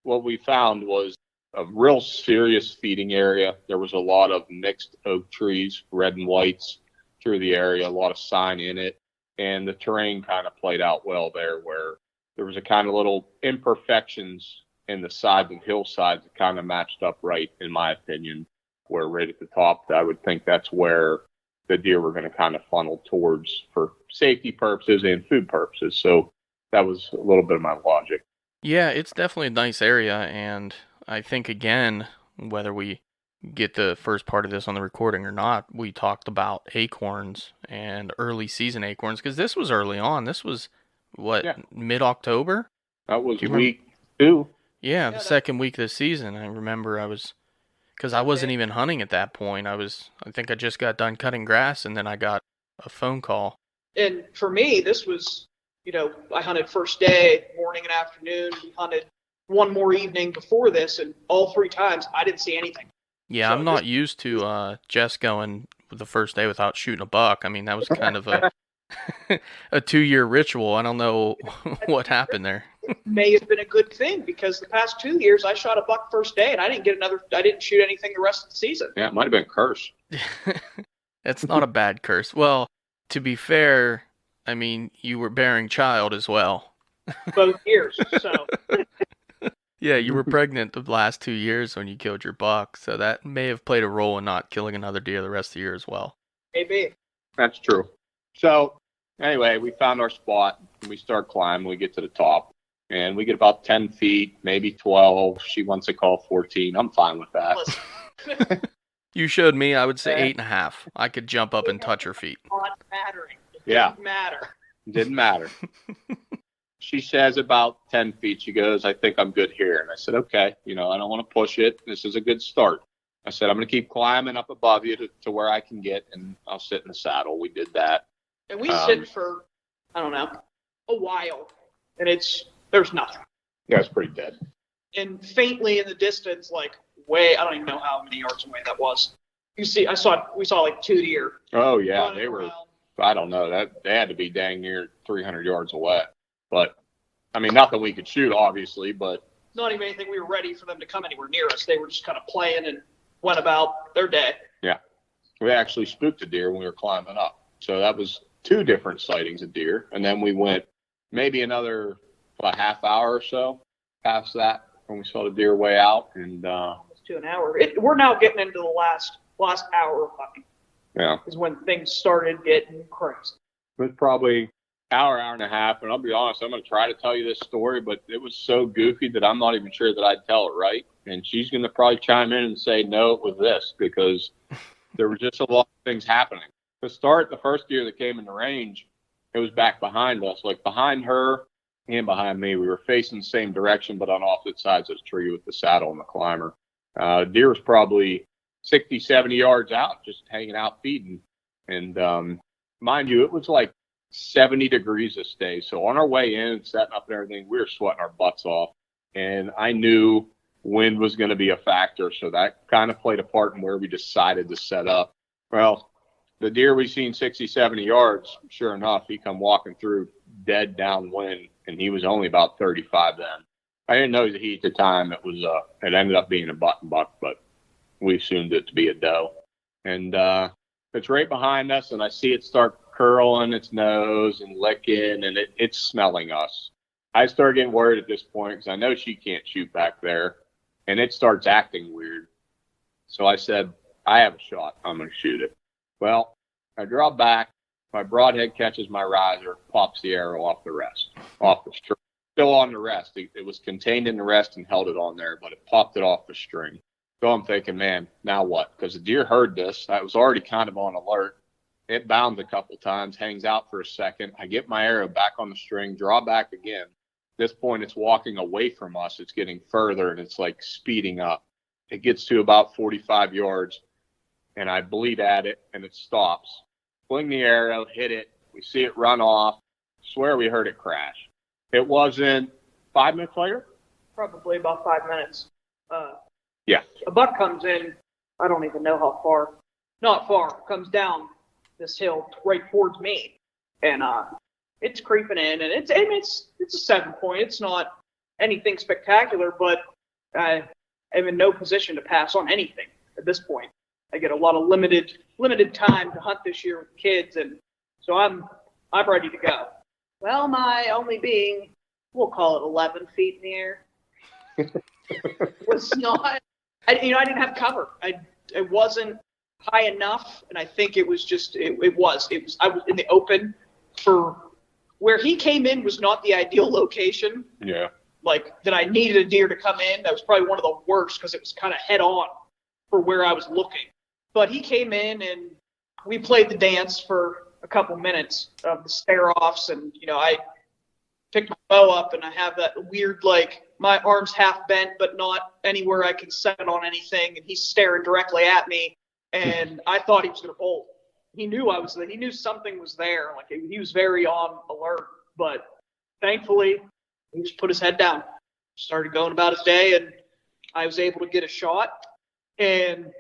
what we found was a real serious feeding area. There was a lot of mixed oak trees, red and whites, through the area, a lot of sign in it. And the terrain kind of played out well there, where there was a kind of little imperfections in the sides and hillsides that kind of matched up right, in my opinion, where right at the top, I would think that's where the deer were going to kind of funnel towards for safety purposes and food purposes. So that was a little bit of my logic. Yeah, it's definitely a nice area, and I think, again, whether we get the first part of this on the recording or not, we talked about acorns and early season acorns, because this was early on. This was, mid-October? That was week 2. Yeah, the second week of the season. I remember because I wasn't even hunting at that point. I think I just got done cutting grass, and then I got a phone call. And for me, this was, I hunted first day, morning and afternoon. We hunted one more evening before this, and all 3 times I didn't see anything. Yeah, so I'm not used to Jess going the first day without shooting a buck. I mean, that was kind of a A 2-year ritual. I don't know what happened there. May have been a good thing because the past 2 years I shot a buck first day and I didn't shoot anything the rest of the season. Yeah, it might have been a curse. It's not a bad curse. Well, to be fair, I mean, you were bearing child as well. Both years, so. Yeah, you were pregnant the last 2 years when you killed your buck, so that may have played a role in not killing another deer the rest of the year as well. Maybe. That's true. So anyway, we found our spot and we start climbing. We get to the top and we get about 10 feet, maybe 12. She wants to call 14. I'm fine with that. Listen, You showed me, I would say 8.5. I could jump up and touch her feet. not mattering. It Yeah. didn't matter. Didn't matter. She says about 10 feet. She goes, I think I'm good here. And I said, okay, I don't want to push it. This is a good start. I said, I'm going to keep climbing up above you to where I can get, and I'll sit in the saddle. We did that. And we sit for, I don't know, a while, and there's nothing. Yeah, it's pretty dead. And faintly in the distance, like I don't even know how many yards away that was. We saw like 2 deer. Oh, yeah, running they were, around. I don't know, they had to be dang near 300 yards away. But, I mean, not that we could shoot, obviously, but. Not even anything we were ready for them to come anywhere near us. They were just kind of playing and went about their day. Yeah. We actually spooked a deer when we were climbing up. So that was 2 different sightings of deer. And then we went maybe another half hour or so past that when we saw the deer way out. And Almost to an hour. We're now getting into the last hour of hunting. yeah, Is when things started getting crazy. it was probably hour and a half. And I'll be honest, I'm going to try to tell you this story, but it was so goofy that I'm not even sure that I'd tell it right. And she's going to probably chime in and say, no, it was this, because there were just a lot of things happening. To start, the first deer that came in the range, it was back behind us, like behind her and behind me. We were facing the same direction, but on opposite sides of the tree with the saddle and the climber. Deer was probably 60, 70 yards out, just hanging out feeding. And mind you, it was like 70 degrees this day. So on our way in, setting up and everything, we were sweating our butts off. And I knew wind was going to be a factor. So that kind of played a part in where we decided to set up. Well, the deer we seen 60, 70 yards, sure enough, he come walking through dead downwind, and he was only about 35 then. I didn't know the heat at the time. It ended up being a button buck, but we assumed it to be a doe. And it's right behind us, and I see it start curling its nose and licking, and it's smelling us. I start getting worried at this point because I know she can't shoot back there, and it starts acting weird. So I said, I have a shot. I'm going to shoot it. Well, I draw back. My broadhead catches my riser, pops the arrow off the string. Still on the rest. It was contained in the rest and held it on there, but it popped it off the string. So I'm thinking, man, now what? Because the deer heard this. I was already kind of on alert. It bounds a couple times, hangs out for a second. I get my arrow back on the string, draw back again. At this point, it's walking away from us. It's getting further, and it's like speeding up. It gets to about 45 yards, and I bleed at it, and it stops. Fling the arrow, hit it. We see it run off. Swear we heard it crash. It wasn't 5 minutes later? Probably about 5 minutes. Yeah. A buck comes in, I don't even know how far. Not far. Comes down this hill right towards me. And it's creeping in, and it's a 7 point. It's not anything spectacular, but I am in no position to pass on anything at this point. I get a lot of limited time to hunt this year with kids, and so I'm ready to go. Well, my only being, we'll call it 11 feet in the air, was not. I didn't have cover. It wasn't high enough, and I think it was just I was in the open. For where he came in was not the ideal location. Yeah. Like that, I needed a deer to come in. That was probably one of the worst because it was kind of head on for where I was looking. But he came in, and we played the dance for a couple minutes of the stare-offs, and I picked my bow up, and I have that weird, like, my arm's half bent, but not anywhere I can set on anything, and he's staring directly at me, and I thought he was going to bolt. He knew I was there. He knew something was there. Like, he was very on alert, but thankfully, he just put his head down, started going about his day, and I was able to get a shot, and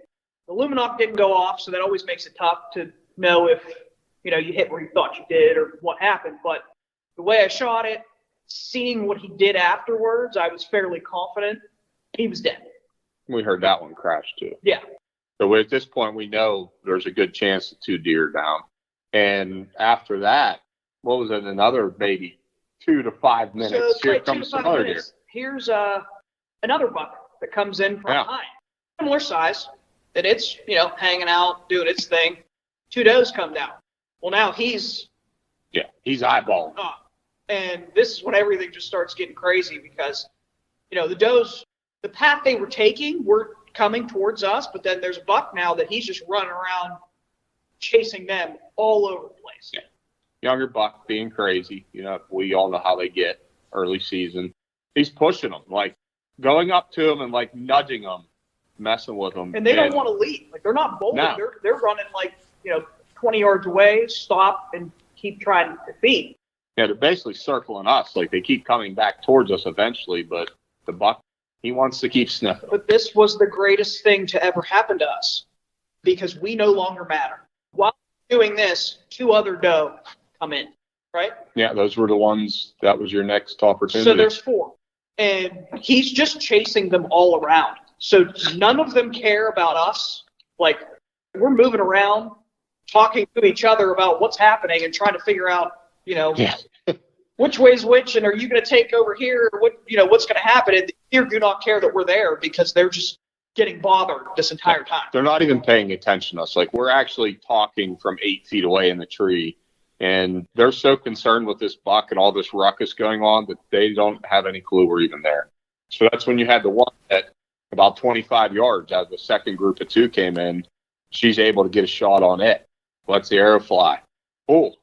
the Luminok didn't go off, so that always makes it tough to know if you hit where you thought you did or what happened. But the way I shot it, seeing what he did afterwards, I was fairly confident he was dead. We heard that one crash too. Yeah. So at this point, we know there's a good chance of 2 deer down. And after that, what was it? Another maybe 2 to 5 minutes. So it's Here like 2 to comes 5 some other deer. minutes. Here's another buck that comes in from behind. Similar size. And it's, hanging out, doing its thing. 2 does come down. Well, now he's eyeballing. And this is when everything just starts getting crazy because, the does, the path they were taking were coming towards us, but then there's a buck now that he's just running around chasing them all over the place. Yeah. Younger buck being crazy. We all know how they get early season. He's pushing them, like going up to them and like nudging them, messing with them. And they don't want to leave. Like they're not bold. No. They're running like, 20 yards away, stop and keep trying to feed. Yeah, they're basically circling us. Like they keep coming back towards us eventually, but the buck, he wants to keep sniffing. But this was the greatest thing to ever happen to us because we no longer matter. While doing this, 2 other doe come in, right? Yeah, those were the ones, that was your next opportunity. So there's 4. And he's just chasing them all around. So none of them care about us. Like, we're moving around, talking to each other about what's happening and trying to figure out, which way's which, and are you going to take over here? Or what's going to happen? And the deer do not care that we're there because they're just getting bothered this entire time. They're not even paying attention to us. Like we're actually talking from 8 feet away in the tree, and they're so concerned with this buck and all this ruckus going on that they don't have any clue we're even there. So that's when you had the one that about 25 yards as the second group of 2 came in, she's able to get a shot on it. Lets the arrow fly. Oh.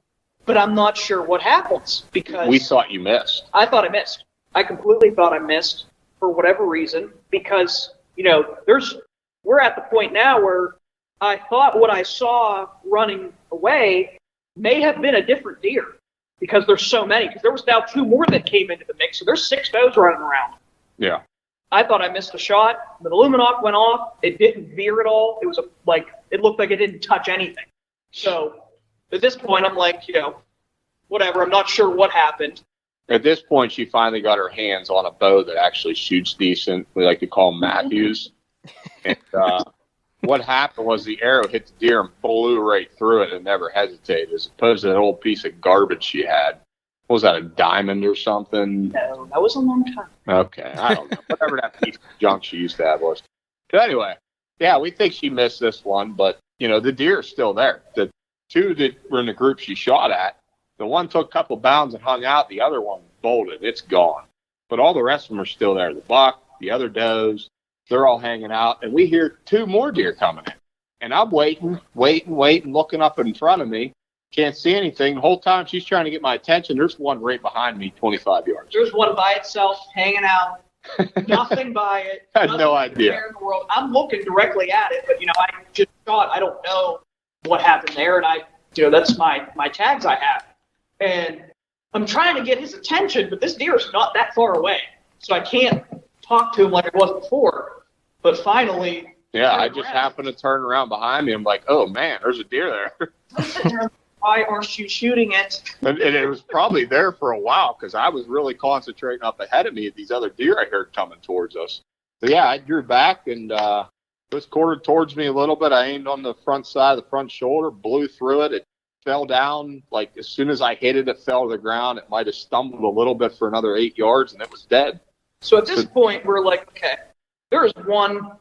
But I'm not sure what happens because we thought you missed. I thought I missed. I completely thought I missed for whatever reason because, we're at the point now where I thought what I saw running away may have been a different deer because there's so many. Because there was now 2 more that came into the mix. So there's 6 does running around. Yeah. I thought I missed the shot. The Luminok went off. It didn't veer at all. It was it looked like it didn't touch anything. So at this point, I'm like, whatever. I'm not sure what happened. At this point, she finally got her hands on a bow that actually shoots decent. We like to call them Matthews. And what happened was the arrow hit the deer and flew right through it and never hesitated, as opposed to that old piece of garbage she had. What was that, a diamond or something? No, that was a long time. Okay, I don't know. Whatever that piece of junk she used to have was. But anyway, yeah, we think she missed this one, but, the deer is still there. The 2 that were in the group she shot at, the one took a couple bounds and hung out. The other one bolted. It's gone. But all the rest of them are still there. The buck, the other does, they're all hanging out. And we hear 2 more deer coming in. And I'm waiting, looking up in front of me. Can't see anything. The whole time she's trying to get my attention, there's one right behind me, 25 yards. There's one by itself hanging out. Nothing by it. I had no idea. In the world. I'm looking directly at it, but I just shot. I don't know what happened there, and that's my tags I have, and I'm trying to get his attention, but this deer is not that far away, so I can't talk to him like I was before. But finally, I just happened to turn around behind me. I'm like, oh man, there's a deer there. Why aren't you shooting it? And it was probably there for a while because I was really concentrating up ahead of me at these other deer I heard coming towards us. So yeah, I drew back and it was quartered towards me a little bit. I aimed on the front side of the front shoulder, blew through it. It fell down. Like as soon as I hit it, it fell to the ground. It might have stumbled a little bit for another 8 yards and it was dead. So at this point, we're like, okay, there is one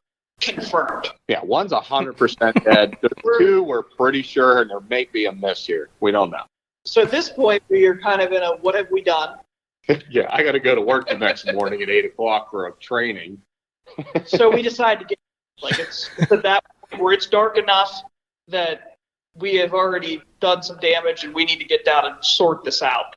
confirmed. Yeah, one's 100% dead. The 2 we're pretty sure, and there may be a miss here. We don't know. So at this point, we are kind of in a what have we done? Yeah, I got to go to work the next morning at 8 o'clock for a training. So we decide to get, it's at that point where it's dark enough that we have already done some damage and we need to get down and sort this out.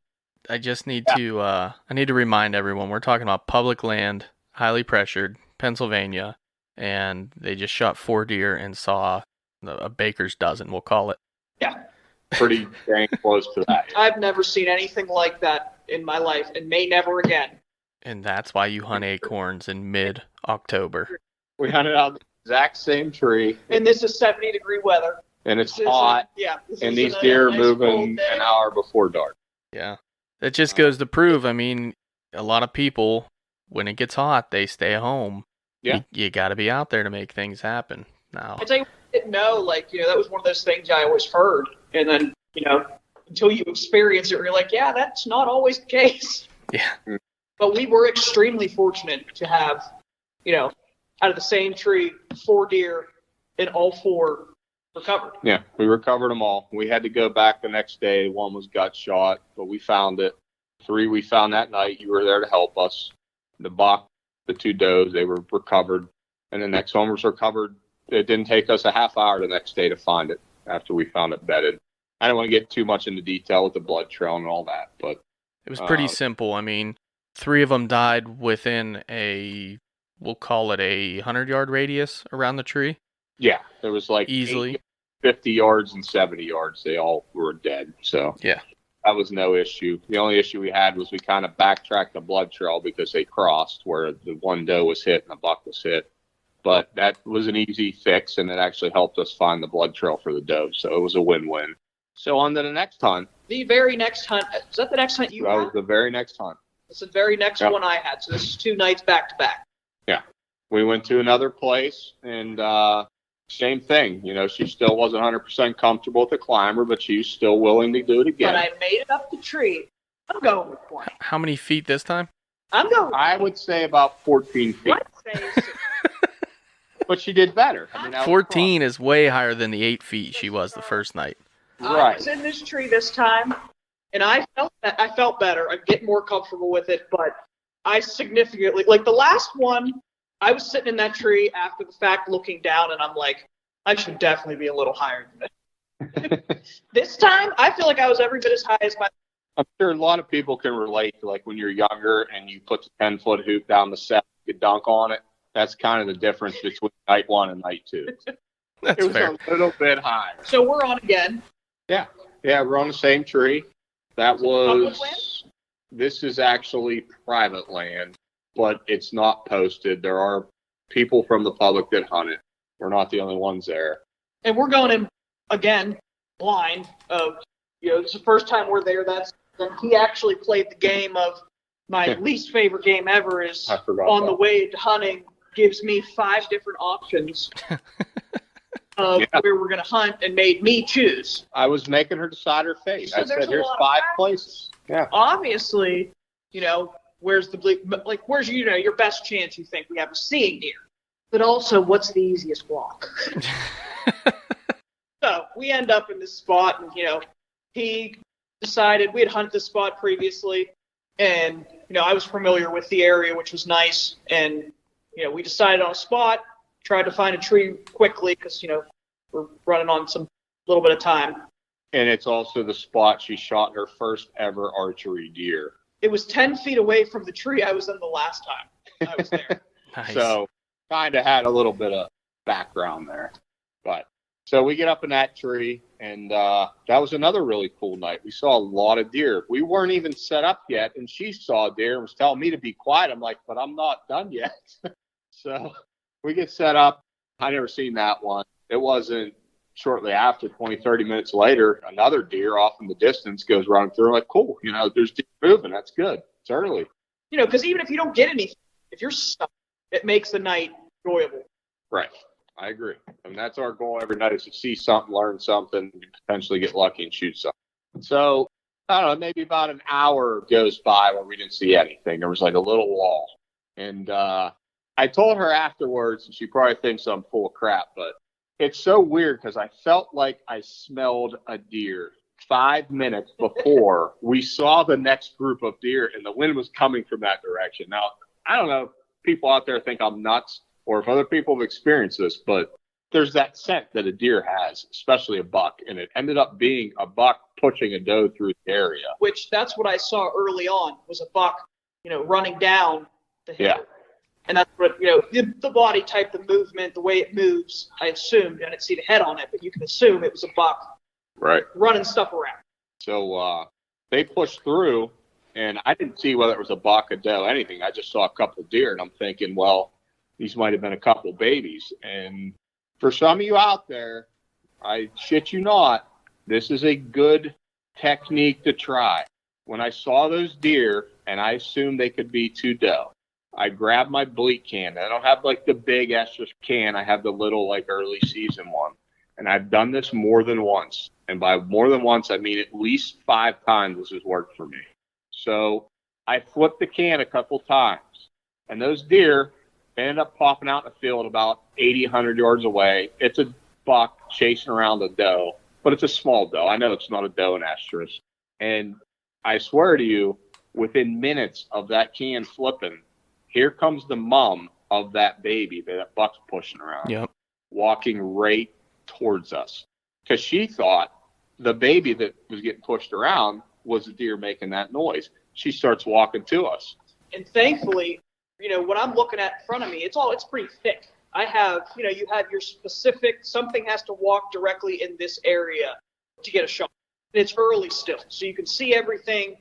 I just need to remind everyone, we're talking about public land, highly pressured, Pennsylvania, and they just shot 4 deer and saw a baker's dozen, we'll call it. Yeah. Pretty dang close to that. I've never seen anything like that in my life and may never again. And that's why you hunt acorns in mid-October. We hunted out the exact same tree. And this is 70-degree weather. and it's This hot, this and isn't these a deer are nice cold moving day. an hour before dark. Yeah. It just goes to prove, I mean, a lot of people, when it gets hot, they stay home. Yeah. You got to be out there to make things happen. Now, I tell you, I didn't know, like, that was one of those things I always heard. And then, until you experience it, you're like, yeah, that's not always the case. yeah. But we were extremely fortunate to have, out of the same tree, 4 deer, and all 4 recovered. Yeah, we recovered them all. We had to go back the next day. One was gut shot, but we found it. 3 we found that night. You were there to help us. The buck, the 2 does, they were recovered. And the next one was recovered. It didn't take us a half hour the next day to find it after we found it bedded. I don't want to get too much into detail with the blood trail and all that, but It was pretty simple. I mean, 3 of them died within we'll call it a 100-yard radius around the tree. yeah, there was like Easily. 50 yards and 70 yards. They all were dead. So Yeah. that was no issue. The only issue we had was we kind of backtracked the blood trail because they crossed where the one doe was hit and the buck was hit. But that was an easy fix, and it actually helped us find the blood trail for the doe. So it was a win-win. So on to the next hunt. The very next hunt, is that the next hunt you That had? was the very next hunt. That's the very next Yep. one I had. So this is 2 nights back to back. Yeah. We went to another place, and same thing. She still wasn't 100% comfortable with the climber, but she was still willing to do it again. But I made it up the tree. I'm going with 20. How many feet this time? I'm going with I would say about 14 feet. Let's say But she did better. I mean, that was 14 is way higher than the 8 feet she was the first night. I Right. was in this tree this time, and I felt better. I'm getting more comfortable with it, but I significantly, like the last one, I was sitting in that tree after the fact looking down, and I'm like, I should definitely be a little higher than this. This time, I feel like I was every bit as high as my. I'm sure a lot of people can relate to, like, when you're younger and you put the 10-foot hoop down the set, you dunk on it. That's kind of the difference between night 1 and night 2. That's It was fair. a little bit higher. So we're on again. Yeah, we're on the same tree. That Public land? was, this is actually private land, but it's not posted. There are people from the public that hunt it. We're not the only ones there. And we're going in again blind. It's the first time we're there. Then he actually played the game of my least favorite game ever is I forgot on the that. way to hunting gives me 5 different options of where we're going to hunt and made me choose. I was making her decide her fate. So I there's said, a here's lot of 5 factors. places. Yeah. Obviously, where's your best chance you think we have of seeing deer? But also, what's the easiest walk? So we end up in this spot, and he decided we had hunted this spot previously, and I was familiar with the area, which was nice, and we decided on a spot, tried to find a tree quickly because we're running on some little bit of time. And it's also the spot she shot her first ever archery deer. It was 10 feet away from the tree I was in the last time I was there. Nice. So kind of had a little bit of background there. But so we get up in that tree, and that was another really cool night. We saw a lot of deer. We weren't even set up yet, and she saw a deer and was telling me to be quiet. I'm like, but I'm not done yet. So we get set up. I never seen that one. It wasn't shortly after, 20, 30 minutes later, another deer off in the distance goes running through. I'm like, cool, there's deer moving. That's good. It's early. Because even if you don't get anything, if you're stuck, it makes the night enjoyable. Right. I agree. And that's our goal every night is to see something, learn something, potentially get lucky and shoot something. So, I don't know, maybe about an hour goes by where we didn't see anything. There was like a little wall. And I told her afterwards, and she probably thinks I'm full of crap, but it's so weird because I felt like I smelled a deer 5 minutes before we saw the next group of deer, and the wind was coming from that direction. Now, I don't know if people out there think I'm nuts or if other people have experienced this, but there's that scent that a deer has, especially a buck, and it ended up being a buck pushing a doe through the area. Which that's what I saw early on was a buck, running down the hill. Yeah. And that's what, the body type, the movement, the way it moves, I assumed, I didn't see the head on it, but you can assume it was a buck Right. running stuff around. So they pushed through, and I didn't see whether it was a buck, a doe, anything. I just saw a couple of deer, and I'm thinking, well, these might have been a couple babies. And for some of you out there, I shit you not, this is a good technique to try. When I saw those deer, and I assumed they could be 2 doe, I grabbed my bleat can. I don't have like the big estrus can. I have the little like early season one. And I've done this more than once. And by more than once, I mean at least 5 times this has worked for me. So I flipped the can a couple times. And those deer ended up popping out in the field about 80, 100 yards away. It's a buck chasing around a doe, but it's a small doe. I know it's not a doe in estrus. And I swear to you, within minutes of that can flipping, here comes the mom of that baby that buck's pushing around, walking right towards us. Because she thought the baby that was getting pushed around was the deer making that noise. She starts walking to us. And thankfully, what I'm looking at in front of me, it's pretty thick. I have, you have your specific, something has to walk directly in this area to get a shot. And it's early still, so you can see everything.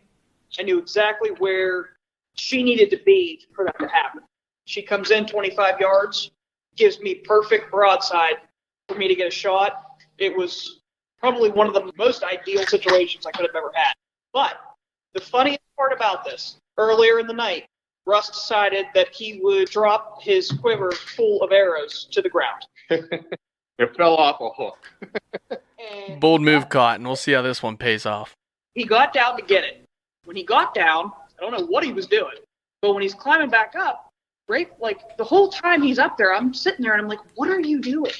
I knew exactly where she needed to be for that to happen. She comes in 25 yards, gives me perfect broadside for me to get a shot. It was probably one of the most ideal situations I could have ever had. But the funniest part about this, earlier in the night, Russ decided that he would drop his quiver full of arrows to the ground. It fell off a hook. Bold move caught, and we'll see how this one pays off. He got down to get it. When he got down, I don't know what he was doing, but when he's climbing back up, right, like the whole time he's up there, I'm sitting there and I'm like, what are you doing?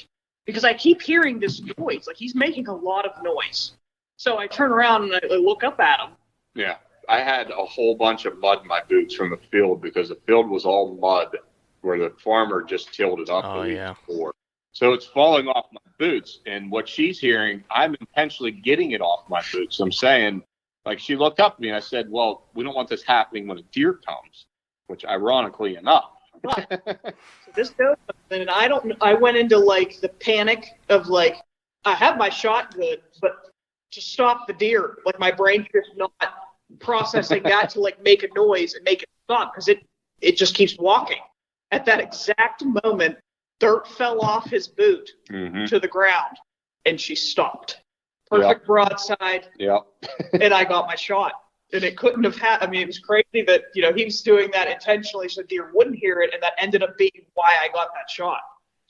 Because I keep hearing this noise. Like he's making a lot of noise. So I turn around and I look up at him. Yeah. I had a whole bunch of mud in my boots from the field because the field was all mud where the farmer just tilled it up the week before. So it's falling off my boots. And what she's hearing, I'm intentionally getting it off my boots. I'm saying, like, she looked up at me and I said, well, we don't want this happening when a deer comes, which ironically enough. So this goes, and I went into like the panic of like, I have my shot good, but to stop the deer, like my brain's just not processing that to like make a noise and make it stop because it just keeps walking. At that exact moment, dirt fell off his boot to the ground and she stopped. Perfect broadside. Yep. And I got my shot. And it couldn't have it was crazy that, he was doing that intentionally so deer wouldn't hear it, and that ended up being why I got that shot.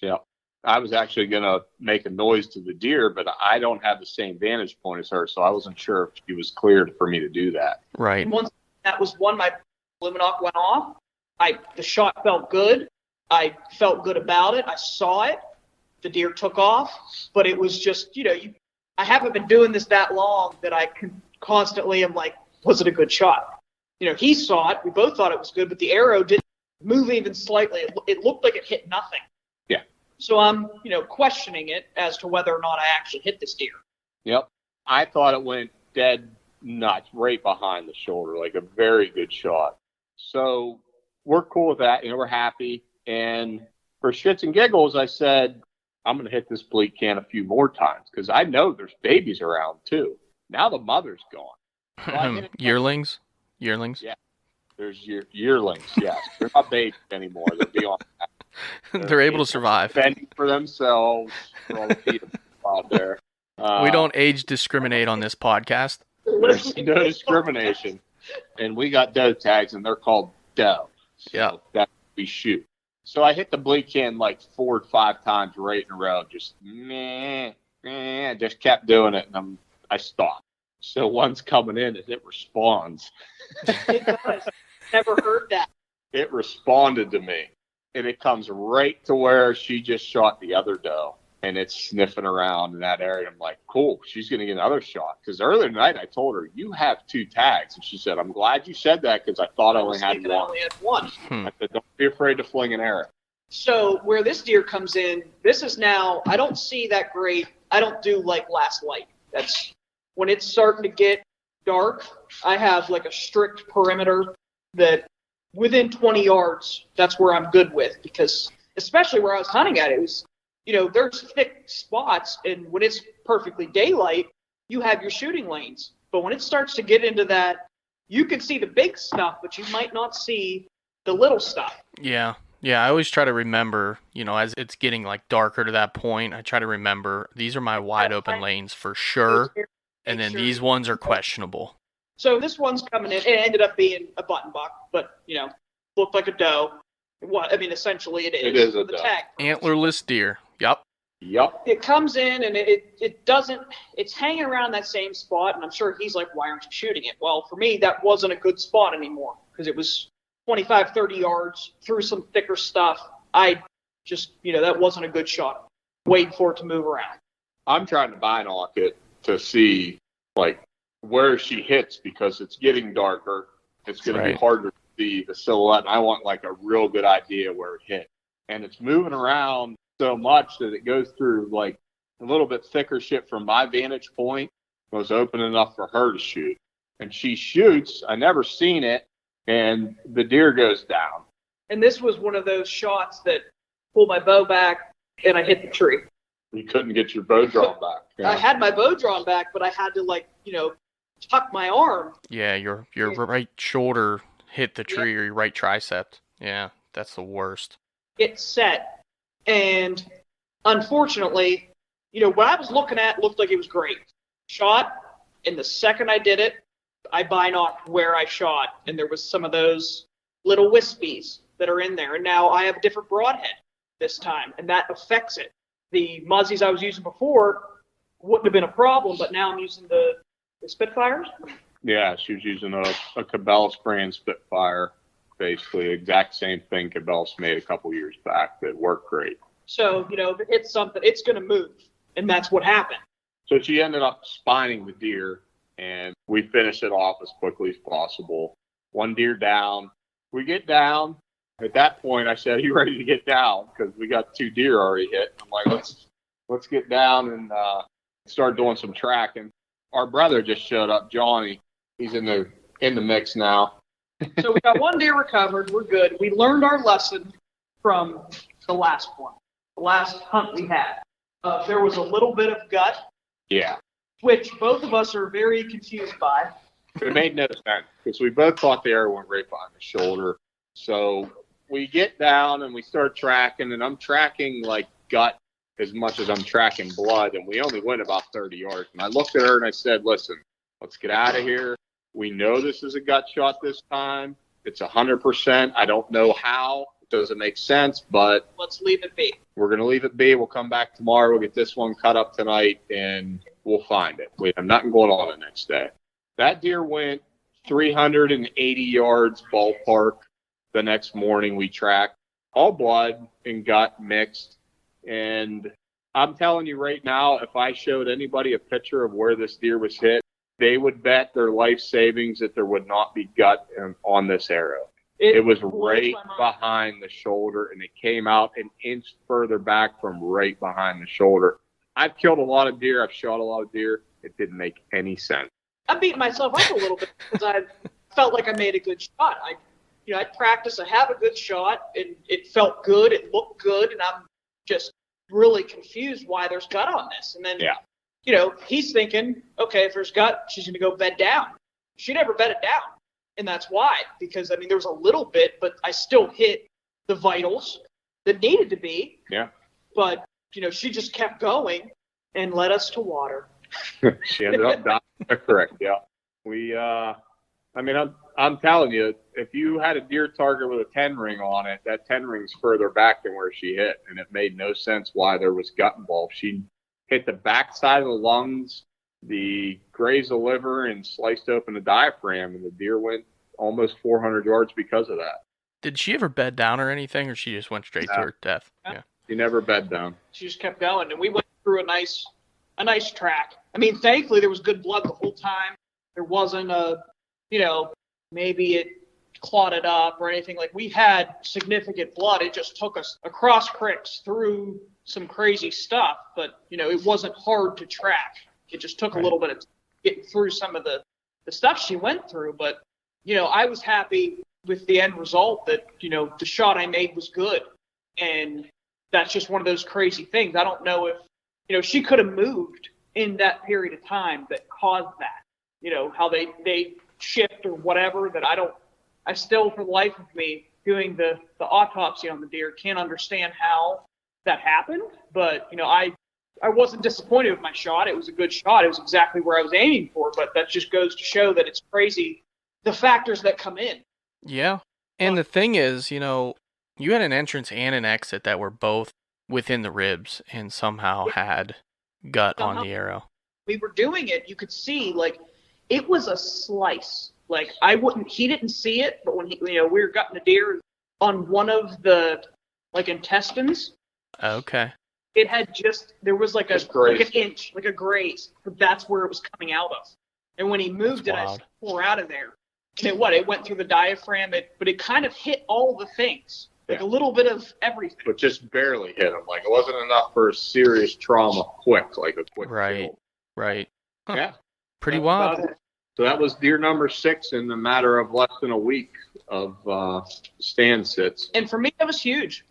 Yeah. I was actually going to make a noise to the deer, but I don't have the same vantage point as her, so I wasn't sure if she was cleared for me to do that. Right. And once that was one, my Luminoc went off. The shot felt good. I felt good about it. I saw it. The deer took off, but it was just, I haven't been doing this that long that I constantly am like, was it a good shot? He saw it. We both thought it was good, but the arrow didn't move even slightly. It looked like it hit nothing. Yeah. So I'm, questioning it as to whether or not I actually hit this deer. Yep. I thought it went dead nuts right behind the shoulder, like a very good shot. So we're cool with that. We're happy. And for shits and giggles, I said, I'm going to hit this bleat can a few more times because I know there's babies around too. Now the mother's gone. So Yearlings? Yeah. There's yearlings, yes. They're not babies anymore. They're beyond that. They're able to survive. Fending for themselves, for all the people out there. We don't age discriminate on this podcast. There's no discrimination. And we got doe tags, and they're called doe. So yeah. That we shoot. So I hit the bleat can like 4 or 5 times right in a row. Just just kept doing it, and I stopped. So one's coming in, and it responds. It does. Never heard that. It responded to me. And it comes right to where she just shot the other doe. And it's sniffing around in that area. I'm like, cool, she's going to get another shot. Because earlier tonight I told her, you have 2 tags. And she said, I'm glad you said that because I thought I only had one. I said, don't be afraid to fling an arrow. So where this deer comes in, this is now, I don't see that great. I don't do like last light. That's when it's starting to get dark. I have like a strict perimeter that within 20 yards, that's where I'm good with, because especially where I was hunting at, it was, there's thick spots, and when it's perfectly daylight, you have your shooting lanes. But when it starts to get into that, you can see the big stuff, but you might not see the little stuff. Yeah. Yeah, I always try to remember, as it's getting like darker to that point, I try to remember these are my wide open lanes for sure, and then these ones are questionable. So this one's coming in. It ended up being a button buck, but looked like a doe. Essentially it is. It is a the doe. tag. Antlerless deer. Yep. It comes in and it doesn't. It's hanging around that same spot, and I'm sure he's like, "Why aren't you shooting it?" Well, for me, that wasn't a good spot anymore because it was 25, 30 yards through some thicker stuff. I just, that wasn't a good shot. Waiting for it to move around. I'm trying to binoc it to see, like, where she hits because it's getting darker. It's going to be harder to see the silhouette, and I want, like, a real good idea where it hit. And it's moving around so much that it goes through, like, a little bit thicker shit from my vantage point. It was open enough for her to shoot. And she shoots. I never seen it. And the deer goes down. And this was one of those shots that pulled my bow back and I hit the tree. You couldn't get your bow drawn back. Yeah. I had my bow drawn back, but I had to tuck my arm. Yeah, your right shoulder hit the tree or your right tricep. Yeah, that's the worst. It's set. And unfortunately, what I was looking at looked like it was great. Shot, and the second I did it, I binoc'd where I shot, and there was some of those little wispies that are in there. And now I have a different broadhead this time, and that affects it. The muzzies I was using before wouldn't have been a problem, but now I'm using the Spitfires. Yeah, she was using a Cabela's brand Spitfire, basically exact same thing Cabela's made a couple years back that worked great. So, if it hits something, it's going to move, and that's what happened. So she ended up spining the deer, and we finished it off as quickly as possible. One deer down. We get down. At that point, I said, "Are you ready to get down?" Because we got 2 deer already hit. I'm like, let's get down and start doing some tracking. Our brother just showed up, Johnny. He's in the mix now. So we got 1 deer recovered. We're good. We learned our lesson from the last one, the last hunt we had. There was a little bit of gut. Yeah. Which both of us are very confused by. It made no sense because we both thought the arrow went right behind the shoulder. So we get down and we start tracking, and I'm tracking like gut as much as I'm tracking blood, and we only went about 30 yards. And I looked at her and I said, "Listen, let's get out of here. We know this is a gut shot this time. It's 100%. I don't know how. It doesn't make sense, but let's leave it be. We're going to leave it be. We'll come back tomorrow. We'll get this one cut up tonight, and we'll find it. We have nothing going on the next day." That deer went 380 yards ballpark. The next morning we tracked all blood and gut mixed. And I'm telling you right now, if I showed anybody a picture of where this deer was hit, they would bet their life savings that there would not be gut on this arrow. It was right behind the shoulder, and it came out an inch further back from right behind the shoulder. I've killed a lot of deer. I've shot a lot of deer. It didn't make any sense. I'm beating myself up a little bit because I felt like I made a good shot. I practice. I have a good shot, and it felt good. It looked good, and I'm just really confused why there's gut on this. And then, he's thinking, okay, if there's gut, she's going to go bed down. She never bedded down, and that's why. Because, there was a little bit, but I still hit the vitals that needed to be. Yeah. But, she just kept going and led us to water. She ended up dying. Correct, yeah. We, I'm telling you, if you had a deer target with a 10 ring on it, that 10 ring's further back than where she hit, and it made no sense why there was gut involved. She hit the backside of the lungs, grazed the liver, and sliced open the diaphragm, and the deer went almost 400 yards because of that. Did she ever bed down or anything, or she just went straight to her death? Yeah. She never bed down. She just kept going, and we went through a nice track. Thankfully there was good blood the whole time. There wasn't maybe it clotted up or anything. Like, we had significant blood. It just took us across creeks through some crazy stuff, but it wasn't hard to track. It just took a little bit of getting through some of the stuff she went through. But I was happy with the end result that the shot I made was good, and that's just one of those crazy things. I don't know if she could have moved in that period of time that caused that. How they shift or whatever, that I still, for the life of me, doing the autopsy on the deer can't understand how that happened. But, I wasn't disappointed with my shot. It was a good shot. It was exactly where I was aiming for. But that just goes to show that it's crazy, the factors that come in. Yeah. And the thing is, you had an entrance and an exit that were both within the ribs and somehow had gut on the arrow. We were doing it. You could see, it was a slice. He didn't see it, but when we were gutting the deer on one of the, intestines. Okay. It had there was an inch, like a graze, but that's where it was coming out of. And when he moved it, I tore out of there. And it went through the diaphragm, but it kind of hit all the things, a little bit of everything. But just barely hit him. It wasn't enough for a serious trauma quick, a quick Right, kill. right. Huh. Yeah. Pretty wild. So that was deer number 6 in a matter of less than a week of stand sits. And for me, that was huge.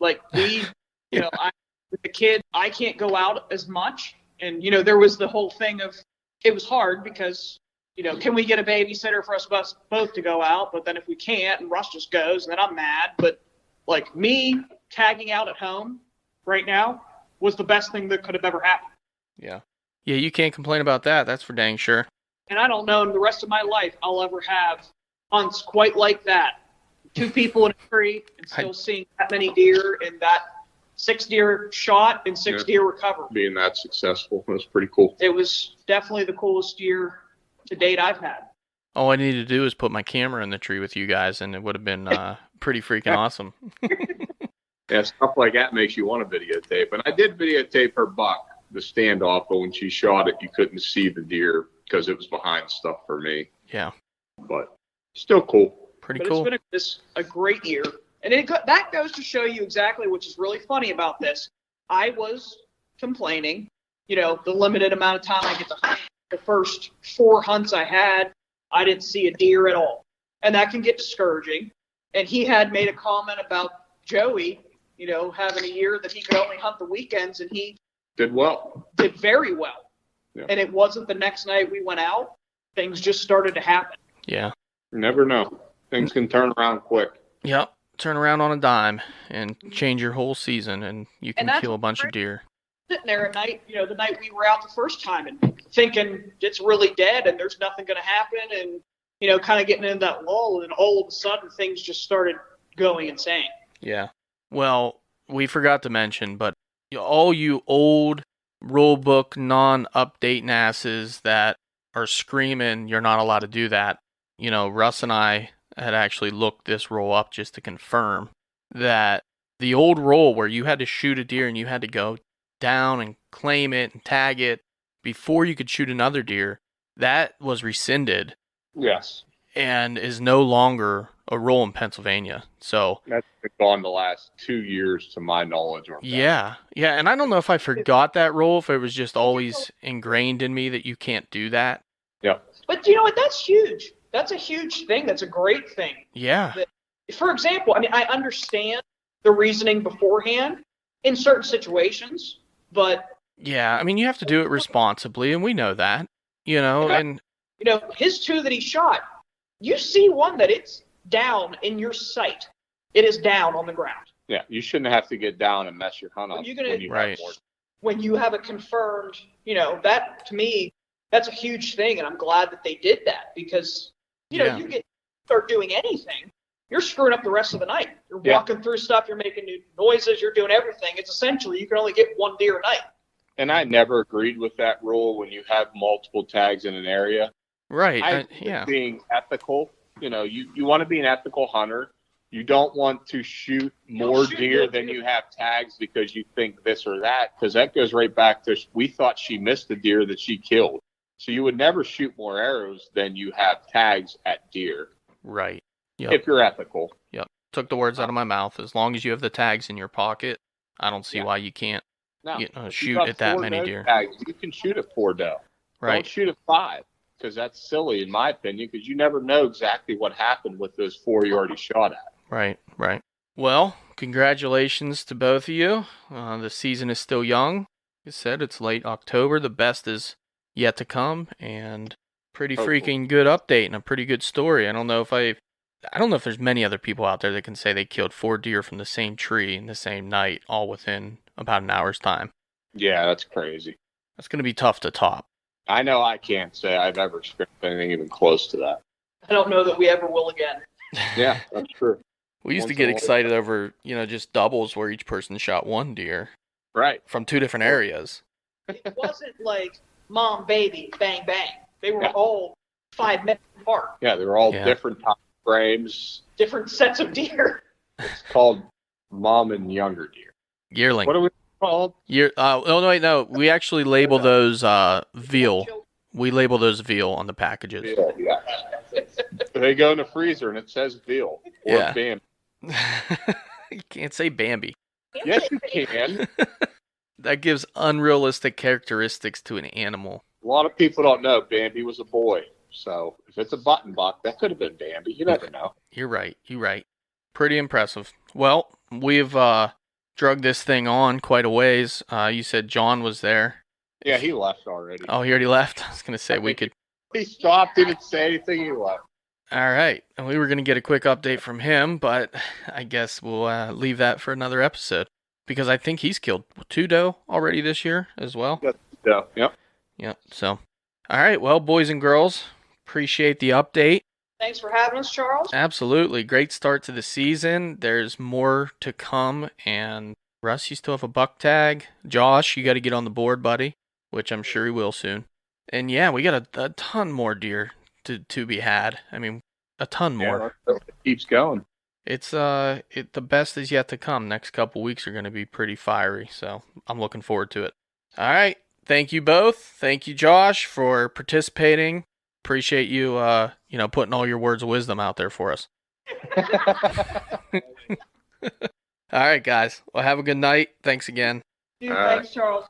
With the kid, I can't go out as much. And, there was the whole thing of, it was hard because, can we get a babysitter for us both to go out? But then if we can't and Russ just goes, and then I'm mad. But me tagging out at home right now was the best thing that could have ever happened. Yeah. Yeah, you can't complain about that. That's for dang sure. And I don't know in the rest of my life I'll ever have hunts quite like that. 2 people in a tree and still seeing that many deer and that 6 deer shot and 6 deer recovered. Being that successful was pretty cool. It was definitely the coolest year to date I've had. All I needed to do is put my camera in the tree with you guys, and it would have been pretty freaking awesome. Yeah, stuff like that makes you want to videotape. And I did videotape her buck, the standoff, but when she shot it, you couldn't see the deer because it was behind stuff for me. Yeah. But still cool. Pretty cool. It's been a great year. And that goes to show you exactly, which is really funny about this. I was complaining, the limited amount of time I get to hunt. The first 4 hunts I had, I didn't see a deer at all. And that can get discouraging. And he had made a comment about Joey, having a year that he could only hunt the weekends, and he did very well. Yeah. And it wasn't the next night we went out. Things just started to happen. Yeah. You never know. Things can turn around quick. Yep. Turn around on a dime and change your whole season, and you can kill a bunch of deer. Sitting there at night, the night we were out the first time and thinking it's really dead and there's nothing going to happen and, kind of getting into that lull, and all of a sudden things just started going insane. Yeah. Well, we forgot to mention, but all you old rulebook non-update NASs that are screaming you're not allowed to do that, Russ and I had actually looked this rule up just to confirm that the old rule where you had to shoot a deer and you had to go down and claim it and tag it before you could shoot another deer, that was rescinded. Yes. And is no longer a rule in Pennsylvania. So that's been gone the last 2 years to my knowledge. Yeah. And I don't know if I forgot that rule, if it was just always ingrained in me that you can't do that. Yeah. But you know what? That's huge. That's a huge thing. That's a great thing. Yeah. For example, I understand the reasoning beforehand in certain situations, but... Yeah, you have to do it responsibly, and we know that, and... his 2 that he shot, you see one that it's down in your sight. It is down on the ground. Yeah, you shouldn't have to get down and mess your hunt up when you have a confirmed, that to me, that's a huge thing, and I'm glad that they did that because, you start doing anything, you're screwing up the rest of the night. You're walking through stuff, you're making new noises, you're doing everything. It's essentially you can only get 1 deer a night. And I never agreed with that rule when you have multiple tags in an area. Right. Being ethical, you want to be an ethical hunter. You don't want to shoot more deer than you have tags because you think this or that, because that goes right back to we thought she missed the deer that she killed. So you would never shoot more arrows than you have tags at deer. Right. Yep. If you're ethical. Yep. Took the words out of my mouth. As long as you have the tags in your pocket, I don't see why you can't shoot at that many deer. Tags, you can shoot at 4 doe. Right. Don't shoot at 5, because that's silly in my opinion, because you never know exactly what happened with those 4 you already shot at. Right. Well, congratulations to both of you. The season is still young. Like I said, it's late October. The best is yet to come, and pretty freaking good update and a pretty good story. I don't know if I I don't know if there's many other people out there that can say they killed 4 deer from the same tree in the same night, all within about an hour's time. Yeah, that's crazy. That's going to be tough to top. I know I can't say I've ever experienced anything even close to that. I don't know that we ever will again. Yeah, that's true. We used to Once get in a while. excited over, just doubles where each person shot 1 deer Right. from 2 different areas. It wasn't like mom, baby, bang, bang. They were Yeah. all 5 minutes apart. Yeah, they were all Yeah. different time frames. Different sets of deer. It's called mom and younger deer. Yearling. What are we called? No. We actually label those veal. We label those veal on the packages. Veal, yeah. They go in the freezer and it says veal or Yeah. Bambi. You can't say Bambi. Yes, you can. That gives unrealistic characteristics to an animal. A lot of people don't know Bambi was a boy. So if it's a button buck, that could have been Bambi. You never know. You're right. Pretty impressive. Well, we've drug this thing on quite a ways. You said John was there. Yeah, he left already. Oh, he already left? I was going to say we could... He stopped, didn't say anything, he left. All right. And we were going to get a quick update from him, but I guess we'll leave that for another episode. Because I think he's killed 2 doe already this year as well. Yeah, yep. Yep. So, all right. Well, boys and girls, appreciate the update. Thanks for having us, Charles. Absolutely. Great start to the season. There's more to come. And Russ, you still have a buck tag. Josh, you got to get on the board, buddy, which I'm sure he will soon. And yeah, we got a ton more deer to be had. I mean, a ton more. Yeah, it keeps going. It's the best is yet to come. Next couple weeks are going to be pretty fiery, so I'm looking forward to it. All right. Thank you both. Thank you, Josh, for participating. Appreciate you, putting all your words of wisdom out there for us. All right, guys. Well, have a good night. Thanks again. Dude, All right. thanks, Charles.